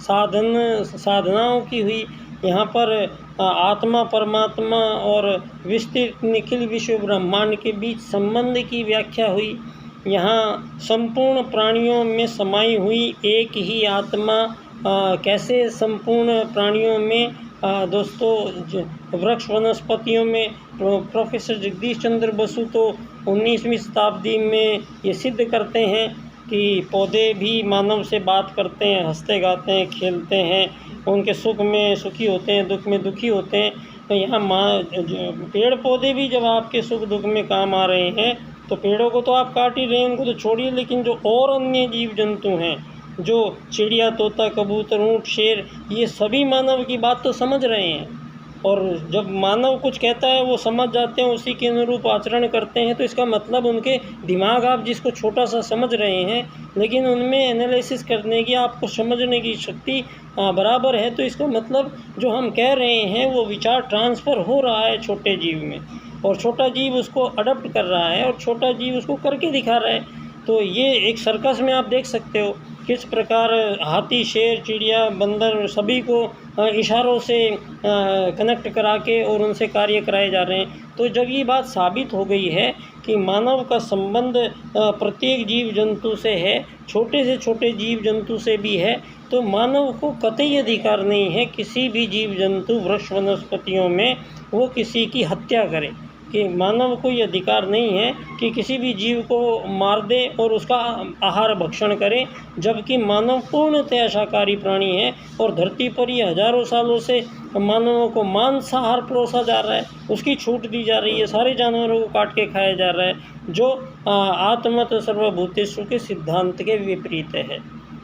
साधनाओं की हुई, यहाँ पर आत्मा परमात्मा और विस्तृत निखिल विश्व ब्रह्मांड के बीच संबंध की व्याख्या हुई। यहाँ संपूर्ण प्राणियों में समाई हुई एक ही आत्मा कैसे संपूर्ण प्राणियों में दोस्तों वृक्ष वनस्पतियों में प्रोफेसर जगदीश चंद्र बसु तो 19वीं शताब्दी में ये सिद्ध करते हैं कि पौधे भी मानव से बात करते हैं, हंसते गाते हैं, खेलते हैं, उनके सुख में सुखी होते हैं, दुख में दुखी होते हैं। तो यहाँ पेड़ पौधे भी जब आपके सुख दुख में काम आ रहे हैं तो पेड़ों को तो आप काट ही रहे हैं, उनको तो छोड़िए, लेकिन जो और अन्य जीव जंतु हैं, जो चिड़िया, तोता, कबूतर, ऊँट, शेर, ये सभी मानव की बात तो समझ रहे हैं। और जब मानव कुछ कहता है वो समझ जाते हैं, उसी के अनुरूप आचरण करते हैं, तो इसका मतलब उनके दिमाग आप जिसको छोटा सा समझ रहे हैं लेकिन उनमें एनालिसिस करने की, आपको समझने की शक्ति बराबर है। तो इसका मतलब जो हम कह रहे हैं वो विचार ट्रांसफ़र हो रहा है छोटे जीव में, और छोटा जीव उसको अडॉप्ट कर रहा है और छोटा जीव उसको करके दिखा रहा है। तो ये एक सर्कस में आप देख सकते हो किस प्रकार हाथी, शेर, चिड़िया, बंदर सभी को इशारों से कनेक्ट करा के और उनसे कार्य कराए जा रहे हैं। तो जब ये बात साबित हो गई है कि मानव का संबंध प्रत्येक जीव जंतु से है, छोटे से छोटे जीव जंतु से भी है, तो मानव को कतई अधिकार नहीं है किसी भी जीव जंतु, वृक्ष, वनस्पतियों में वो किसी की हत्या करे, कि मानव को ये अधिकार नहीं है कि किसी भी जीव को मार दे और उसका आहार भक्षण करे, जबकि मानव पूर्णतः शाकाहारी प्राणी है और धरती पर ये हजारों सालों से मानवों को मांसाहार परोसा जा रहा है, उसकी छूट दी जा रही है, सारे जानवरों को काट के खाया जा रहा है, जो आत्मत सर्वभूतेषु के सिद्धांत के विपरीत है।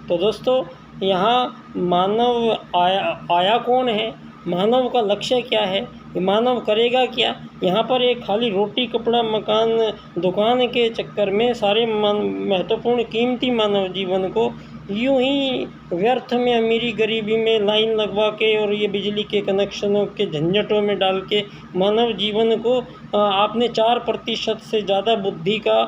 तो दोस्तों यहाँ मानव आया कौन है, मानव का लक्ष्य क्या है, मानव करेगा क्या। यहाँ पर एक खाली रोटी, कपड़ा, मकान, दुकान के चक्कर में सारे महत्वपूर्ण कीमती मानव जीवन को यूं ही व्यर्थ में, अमीरी गरीबी में लाइन लगवा के और ये बिजली के कनेक्शनों के झंझटों में डाल के मानव जीवन को आपने 4% से ज़्यादा बुद्धि का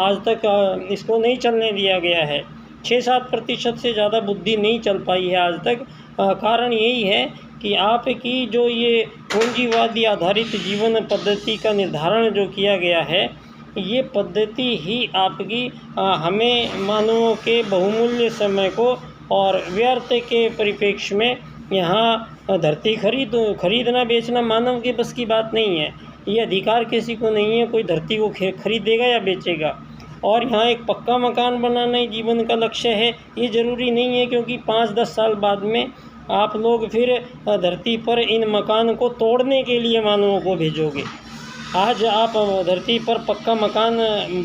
आज तक इसको नहीं चलने दिया गया है। 6-7% से ज़्यादा बुद्धि नहीं चल पाई है आज तक। कारण यही है कि आपकी जो ये पूंजीवादी आधारित जीवन पद्धति का निर्धारण जो किया गया है, ये पद्धति ही आपकी हमें मानवों के बहुमूल्य समय को और व्यर्थ के परिप्रेक्ष्य में यहाँ धरती खरीदना बेचना मानव के बस की बात नहीं है। ये अधिकार किसी को नहीं है, कोई धरती को खरीदेगा या बेचेगा। और यहाँ एक पक्का मकान बनाना ही जीवन का लक्ष्य है, ये ज़रूरी नहीं है, क्योंकि 5-10 साल बाद में आप लोग फिर धरती पर इन मकान को तोड़ने के लिए मानवों को भेजोगे। आज आप धरती पर पक्का मकान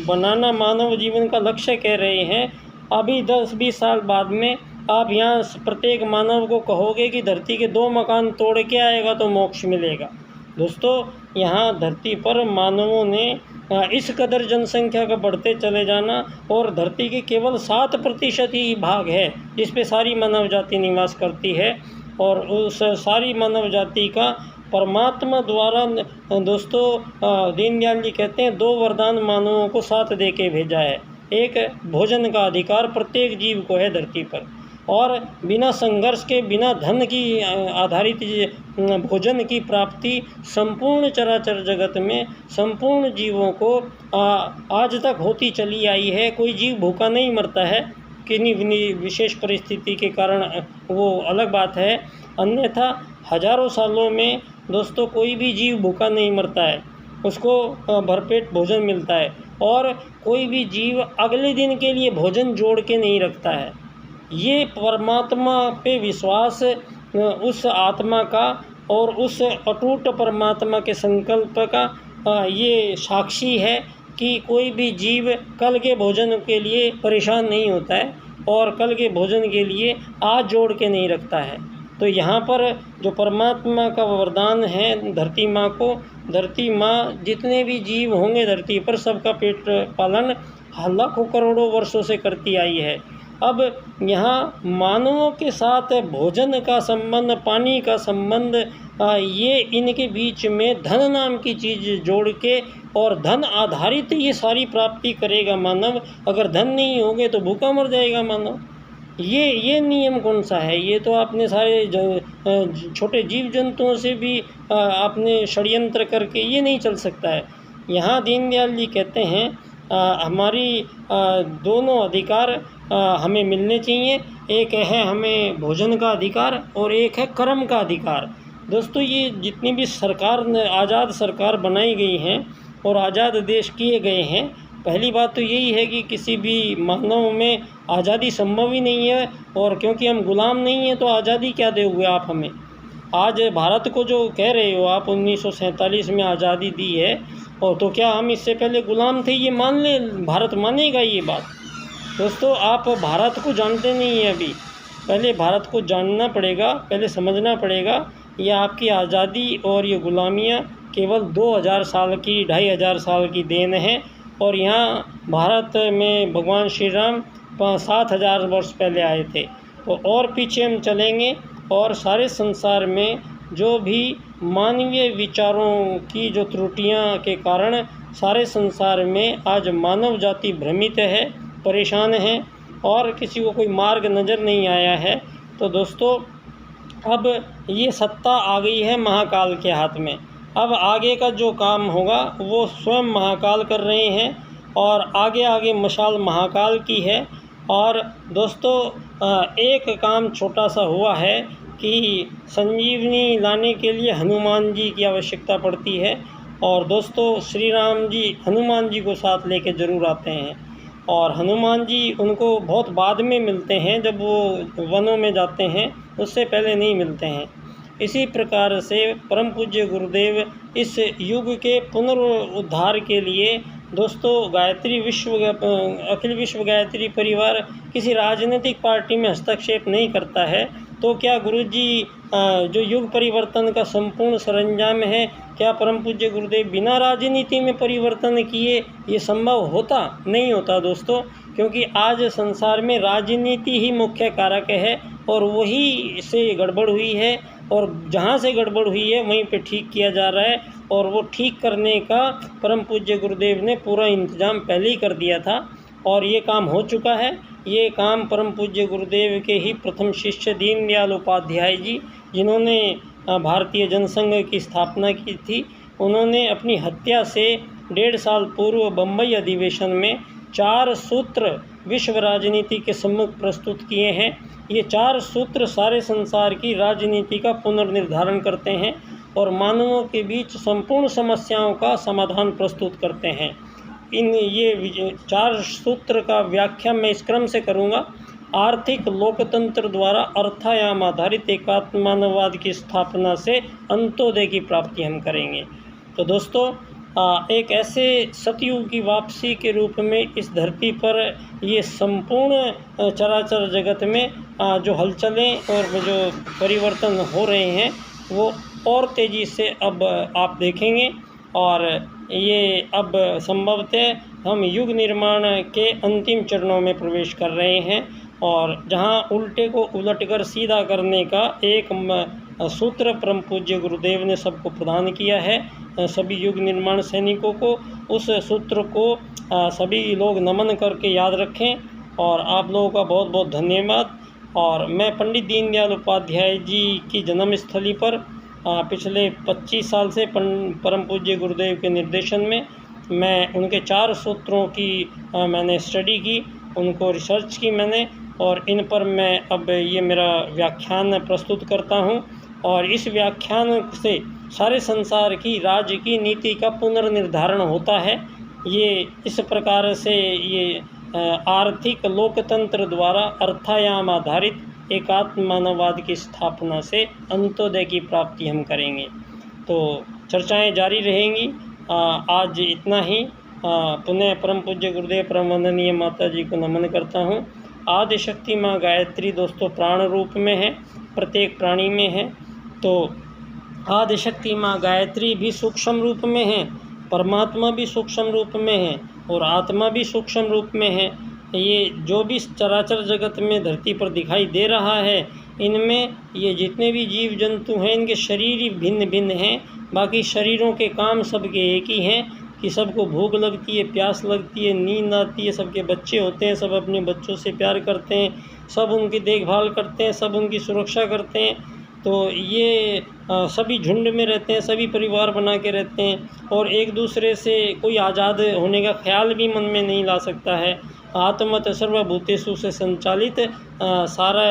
बनाना मानव जीवन का लक्ष्य कह रहे हैं, अभी 10-20 साल बाद में आप यहाँ प्रत्येक मानव को कहोगे कि धरती के 2 मकान तोड़ के आएगा तो मोक्ष मिलेगा। दोस्तों यहाँ धरती पर मानवों ने इस कदर जनसंख्या का बढ़ते चले जाना, और धरती के केवल 7% ही भाग है जिस पे सारी मानव जाति निवास करती है, और उस सारी मानव जाति का परमात्मा द्वारा दोस्तों दीनदयाल जी कहते हैं 2 वरदान मानवों को साथ दे के भेजा है। एक, भोजन का अधिकार प्रत्येक जीव को है धरती पर, और बिना संघर्ष के, बिना धन की आधारित भोजन की प्राप्ति संपूर्ण चराचर जगत में संपूर्ण जीवों को आज तक होती चली आई है। कोई जीव भूखा नहीं मरता है, किन्हीं विशेष परिस्थिति के कारण वो अलग बात है, अन्यथा हजारों सालों में दोस्तों कोई भी जीव भूखा नहीं मरता है, उसको भरपेट भोजन मिलता है, और कोई भी जीव अगले दिन के लिए भोजन जोड़ के नहीं रखता है। ये परमात्मा पे विश्वास उस आत्मा का और उस अटूट परमात्मा के संकल्प का ये साक्षी है कि कोई भी जीव कल के भोजन के लिए परेशान नहीं होता है और कल के भोजन के लिए आज जोड़ के नहीं रखता है। तो यहाँ पर जो परमात्मा का वरदान है धरती माँ को, धरती माँ जितने भी जीव होंगे धरती पर सबका पेट पालन लाखों करोड़ों वर्षों से करती आई है। अब यहाँ मानवों के साथ भोजन का संबंध, पानी का संबंध, ये इनके बीच में धन नाम की चीज़ जोड़ के और धन आधारित ये सारी प्राप्ति करेगा मानव। अगर धन नहीं होगे तो भूखा मर जाएगा मानव। ये नियम कौन सा है? ये तो आपने सारे छोटे जीव जंतुओं से भी आपने षड्यंत्र करके ये नहीं चल सकता है। यहाँ दीनदयाल जी कहते हैं हमारी दोनों अधिकार हमें मिलने चाहिए। एक है हमें भोजन का अधिकार और एक है कर्म का अधिकार। दोस्तों, ये जितनी भी सरकार ने आज़ाद सरकार बनाई गई हैं और आज़ाद देश किए गए हैं, पहली बात तो यही है कि किसी भी मानव में आज़ादी संभव ही नहीं है। और क्योंकि हम गुलाम नहीं हैं तो आज़ादी क्या दोगे आप हमें? आज भारत को जो कह रहे हो आप 1947 में आज़ादी दी है, और तो क्या हम इससे पहले गुलाम थे? ये मान ले, भारत मानेगा ये बात? दोस्तों, आप भारत को जानते नहीं हैं अभी। पहले भारत को जानना पड़ेगा, पहले समझना पड़ेगा ये आपकी आज़ादी और ये गुलामियाँ केवल 2000 साल की, 2500 साल की देन है। और यहाँ भारत में भगवान श्री राम 7000 वर्ष पहले आए थे। तो और पीछे हम चलेंगे और सारे संसार में जो भी मानवीय विचारों की जो त्रुटियां के कारण सारे संसार में आज मानव जाति भ्रमित है, परेशान है और किसी को कोई मार्ग नज़र नहीं आया है। तो दोस्तों, अब ये सत्ता आ गई है महाकाल के हाथ में। अब आगे का जो काम होगा वो स्वयं महाकाल कर रहे हैं और आगे आगे मशाल महाकाल की है। और दोस्तों, एक काम छोटा सा हुआ है कि संजीवनी लाने के लिए हनुमान जी की आवश्यकता पड़ती है। और दोस्तों, श्री राम जी हनुमान जी को साथ लेके ज़रूर आते हैं और हनुमान जी उनको बहुत बाद में मिलते हैं, जब वो वनों में जाते हैं, उससे पहले नहीं मिलते हैं। इसी प्रकार से परम पूज्य गुरुदेव इस युग के पुनरुद्धार के लिए दोस्तों अखिल विश्व गायत्री परिवार किसी राजनीतिक पार्टी में हस्तक्षेप नहीं करता है। तो क्या गुरुजी जो युग परिवर्तन का संपूर्ण सरंजाम है, क्या परम पूज्य गुरुदेव बिना राजनीति में परिवर्तन किए ये संभव होता? नहीं होता दोस्तों, क्योंकि आज संसार में राजनीति ही मुख्य कारक है और वही से गड़बड़ हुई है। और जहाँ से गड़बड़ हुई है वहीं पे ठीक किया जा रहा है और वो ठीक करने का परम पूज्य गुरुदेव ने पूरा इंतज़ाम पहले ही कर दिया था और ये काम हो चुका है। ये काम परम पूज्य गुरुदेव के ही प्रथम शिष्य दीनदयाल उपाध्याय जी, जिन्होंने भारतीय जनसंघ की स्थापना की थी, उन्होंने अपनी हत्या से 1.5 साल पूर्व बम्बई अधिवेशन में 4 सूत्र विश्व राजनीति के सम्मुख प्रस्तुत किए हैं। ये 4 सूत्र सारे संसार की राजनीति का पुनर्निर्धारण करते हैं और मानवों के बीच संपूर्ण समस्याओं का समाधान प्रस्तुत करते हैं। ये 4 सूत्र का व्याख्या मैं इस क्रम से करूँगा। आर्थिक लोकतंत्र द्वारा अर्थायाम आधारित एकात्म मानववाद की स्थापना से अंत्योदय की प्राप्ति हम करेंगे। तो दोस्तों, एक ऐसे सतयुग की वापसी के रूप में इस धरती पर ये संपूर्ण चराचर जगत में जो हलचलें और जो परिवर्तन हो रहे हैं वो और तेज़ी से अब आप देखेंगे। और ये अब संभवतः हम युग निर्माण के अंतिम चरणों में प्रवेश कर रहे हैं और जहां उल्टे को उलटकर सीधा करने का एक सूत्र परम पूज्य गुरुदेव ने सबको प्रदान किया है। सभी युग निर्माण सैनिकों को उस सूत्र को सभी लोग नमन करके याद रखें। और आप लोगों का बहुत बहुत धन्यवाद। और मैं पंडित दीनदयाल उपाध्याय जी की जन्मस्थली पर पिछले 25 साल से परम पूज्य गुरुदेव के निर्देशन में मैं उनके 4 सूत्रों की मैंने स्टडी की, उनको रिसर्च की मैंने, और इन पर मैं अब ये मेरा व्याख्यान प्रस्तुत करता हूँ। और इस व्याख्यान से सारे संसार की राज्य की नीति का पुनर्निर्धारण होता है। ये इस प्रकार से ये आर्थिक लोकतंत्र द्वारा अर्थायाम आधारित एकात्म मानववाद की स्थापना से अंत्योदय की प्राप्ति हम करेंगे। तो चर्चाएं जारी रहेंगी। आज इतना ही। पुनः परम पूज्य गुरुदेव परम वंदनीय माता जी को नमन करता हूँ। आदि शक्ति माँ गायत्री दोस्तों प्राण रूप में है, प्रत्येक प्राणी में है। तो आदि शक्ति माँ गायत्री भी सूक्ष्म रूप में है, परमात्मा भी सूक्ष्म रूप में है और आत्मा भी सूक्ष्म रूप में है। ये जो भी चराचर जगत में धरती पर दिखाई दे रहा है, इनमें ये जितने भी जीव जंतु हैं, इनके शरीर ही भिन्न भिन्न हैं। बाकी शरीरों के काम सबके एक ही हैं कि सबको भूख लगती है, प्यास लगती है, नींद आती है, सबके बच्चे होते हैं, सब अपने बच्चों से प्यार करते हैं, सब उनकी देखभाल करते हैं, सब उनकी सुरक्षा करते हैं। तो ये सभी झुंड में रहते हैं, सभी परिवार बना के रहते हैं और एक दूसरे से कोई आज़ाद होने का ख्याल भी मन में नहीं ला सकता है। आत्मत सर्वभूतेषु से संचालित सारा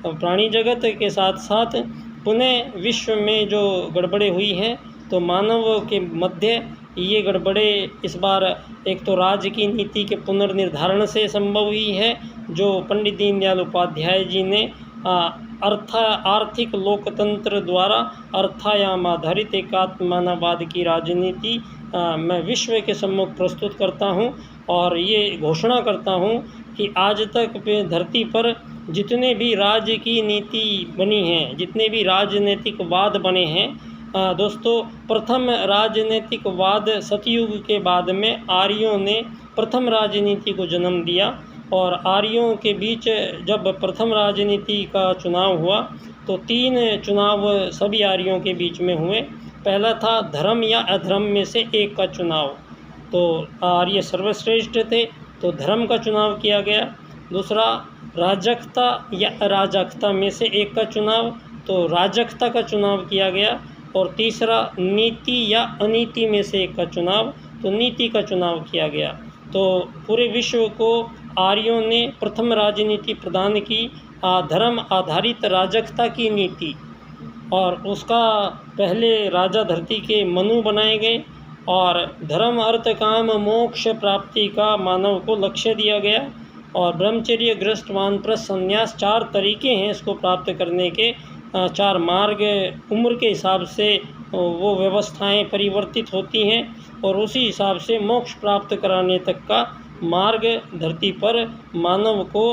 प्राणी जगत के साथ साथ पुनः विश्व में जो गड़बड़े हुई हैं, तो मानव के मध्य ये गड़बड़े इस बार एक तो राज्य की नीति के पुनर्निर्धारण से संभव हुई है, जो पंडित दीनदयाल उपाध्याय जी ने आर्थिक लोकतंत्र द्वारा अर्थायाम आधारित एकात्ममानवाद की राजनीति मैं विश्व के सम्मुख प्रस्तुत करता हूं और ये घोषणा करता हूं कि आज तक धरती पर जितने भी राज्य की नीति बनी है, जितने भी राजनीतिक वाद बने हैं दोस्तों, प्रथम राजनीतिकवाद सतयुग के बाद में आर्यों ने प्रथम राजनीति को जन्म दिया और आर्यों के बीच जब प्रथम राजनीति का चुनाव हुआ तो 3 चुनाव सभी आर्यों के बीच में हुए। पहला था धर्म या अधर्म में से एक का चुनाव, तो आर्य सर्वश्रेष्ठ थे तो धर्म का चुनाव किया गया। दूसरा राजकता या अराजकता में से एक का चुनाव, तो राजकता का चुनाव किया गया। और तीसरा नीति या अनीति में से एक का चुनाव, तो नीति का चुनाव किया गया। तो पूरे विश्व को आर्यों ने प्रथम राजनीति प्रदान की, धर्म आधारित राजकता की नीति, और उसका पहले राजा धरती के मनु बनाए गए और धर्म अर्थ काम मोक्ष प्राप्ति का मानव को लक्ष्य दिया गया और ब्रह्मचर्य गृहस्थ वानप्रस्थ संन्यास 4 तरीके हैं इसको प्राप्त करने के, 4 मार्ग उम्र के हिसाब से वो व्यवस्थाएं परिवर्तित होती हैं और उसी हिसाब से मोक्ष प्राप्त कराने तक का मार्ग धरती पर मानव को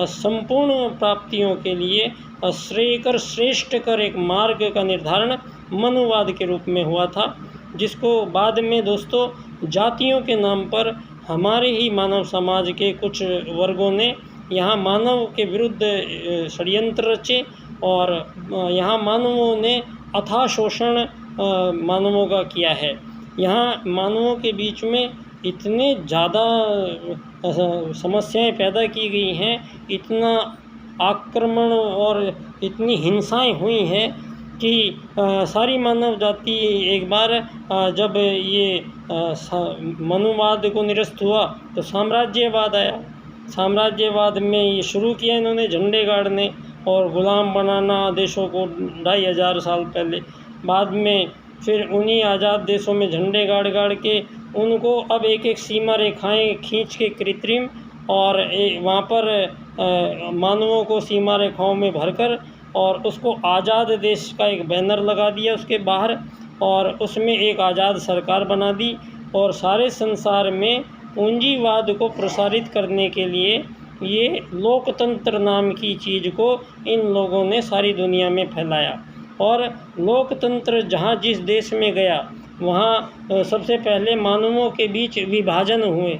संपूर्ण प्राप्तियों के लिए श्रेयकर श्रेष्ठ कर एक मार्ग का निर्धारण मनुवाद के रूप में हुआ था, जिसको बाद में दोस्तों जातियों के नाम पर हमारे ही मानव समाज के कुछ वर्गों ने यहाँ मानव के विरुद्ध षड्यंत्र रचे और यहाँ मानवों ने अथाह शोषण मानवों का किया है। यहाँ मानवों के बीच में इतने ज़्यादा समस्याएं पैदा की गई हैं, इतना आक्रमण और इतनी हिंसाएं हुई हैं कि सारी मानव जाति एक बार जब ये मनुवाद को निरस्त हुआ तो साम्राज्यवाद आया। साम्राज्यवाद में ये शुरू किया इन्होंने झंडे गाड़ने और ग़ुलाम बनाना देशों को 2500 साल पहले। बाद में फिर उन्हीं आज़ाद देशों में झंडे गाड़ गाड़ के उनको अब एक एक सीमा रेखाएं खींच के कृत्रिम और वहाँ पर मानवों को सीमा रेखाओं में भरकर और उसको आज़ाद देश का एक बैनर लगा दिया उसके बाहर और उसमें एक आज़ाद सरकार बना दी और सारे संसार में पूंजीवाद को प्रसारित करने के लिए ये लोकतंत्र नाम की चीज़ को इन लोगों ने सारी दुनिया में फैलाया। और लोकतंत्र जहाँ जिस देश में गया वहाँ सबसे पहले मानवों के बीच विभाजन हुए,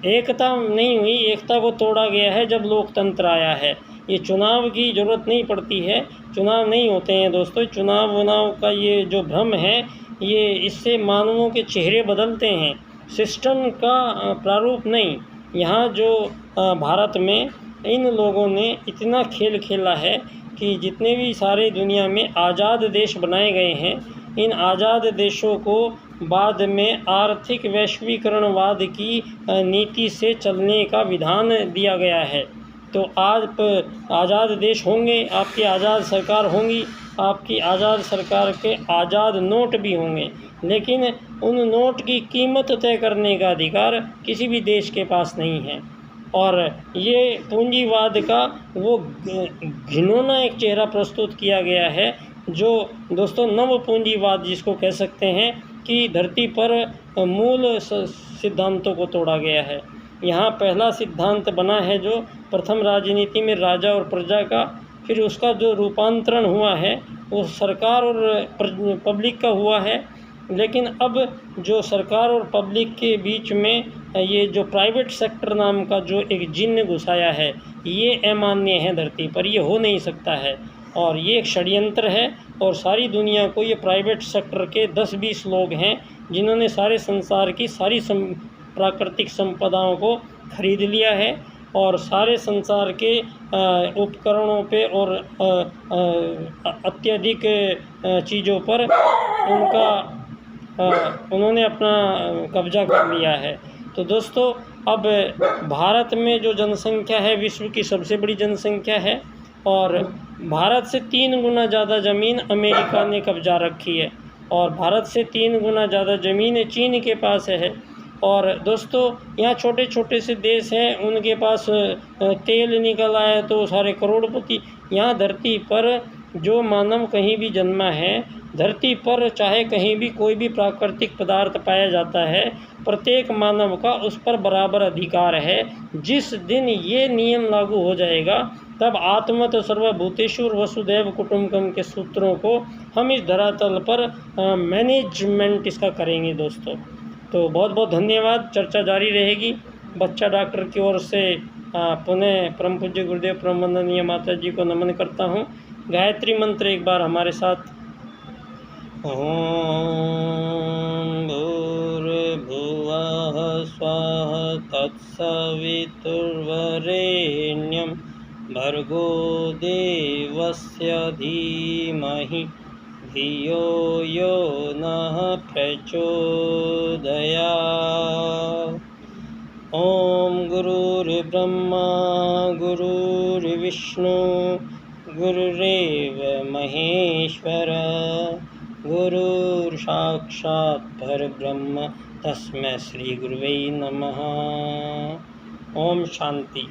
एकता नहीं हुई, एकता को तोड़ा गया है जब लोकतंत्र आया है। ये चुनाव की ज़रूरत नहीं पड़ती है, चुनाव नहीं होते हैं दोस्तों, चुनाव वुनाव का ये जो भ्रम है ये इससे मानवों के चेहरे बदलते हैं, सिस्टम का प्रारूप नहीं। यहाँ जो भारत में इन लोगों ने इतना खेल खेला है कि जितने भी सारे दुनिया में आज़ाद देश बनाए गए हैं, इन आज़ाद देशों को बाद में आर्थिक वैश्वीकरणवाद की नीति से चलने का विधान दिया गया है। तो आप आज़ाद देश होंगे, आपकी आज़ाद सरकार होंगी, आपकी आज़ाद सरकार के आज़ाद नोट भी होंगे, लेकिन उन नोट की कीमत तय करने का अधिकार किसी भी देश के पास नहीं है। और ये पूंजीवाद का वो घिनौना एक चेहरा प्रस्तुत किया गया है जो दोस्तों नव पूंजीवाद जिसको कह सकते हैं कि धरती पर मूल सिद्धांतों को तोड़ा गया है। यहाँ पहला सिद्धांत बना है जो प्रथम राजनीति में राजा और प्रजा का, फिर उसका जो रूपांतरण हुआ है वो सरकार और पब्लिक का हुआ है। लेकिन अब जो सरकार और पब्लिक के बीच में ये जो प्राइवेट सेक्टर नाम का जो एक जिन्न घुसाया है, ये अमान्य है धरती पर, ये हो नहीं सकता है और ये एक षड्यंत्र है। और सारी दुनिया को ये प्राइवेट सेक्टर के 10-20 लोग हैं जिन्होंने सारे संसार की सारी प्राकृतिक संपदाओं को खरीद लिया है और सारे संसार के उपकरणों पे और अत्यधिक चीज़ों पर उन्होंने अपना कब्जा कर लिया है। तो दोस्तों, अब भारत में जो जनसंख्या है विश्व की सबसे बड़ी जनसंख्या है और भारत से 3 गुना ज़्यादा ज़मीन अमेरिका ने कब्जा रखी है और भारत से 3 गुना ज़्यादा ज़मीन चीन के पास है। और दोस्तों, यहाँ छोटे छोटे से देश हैं, उनके पास तेल निकल आए तो सारे करोड़पति। यहाँ धरती पर जो मानव कहीं भी जन्मा है, धरती पर चाहे कहीं भी कोई भी प्राकृतिक पदार्थ पाया जाता है, प्रत्येक मानव का उस पर बराबर अधिकार है। जिस दिन ये नियम लागू हो जाएगा तब आत्मत सर्वभूतेषु वसुदैव कुटुम्बकम के सूत्रों को हम इस धरातल पर मैनेजमेंट इसका करेंगे दोस्तों। तो बहुत बहुत धन्यवाद। चर्चा जारी रहेगी। बच्चा डॉक्टर की ओर से पुनः परम पूज्य गुरुदेव परम वंदनीय माता जी को नमन करता हूँ। गायत्री मंत्र एक बार हमारे साथ। ओम भूर्भुवः स्वः तत्सवितुर्वरेण्यं भर्गो देवस्य धीमहि धियो यो नः प्रचोदयात्। ओम गुरुर्ब्रह्मा गुरुर्विष्णु गुरुरेव महेश्वर गुरुर्साक्षात् परब्रह्म तस्मै श्री गुरुवे नमः। ओम शांति।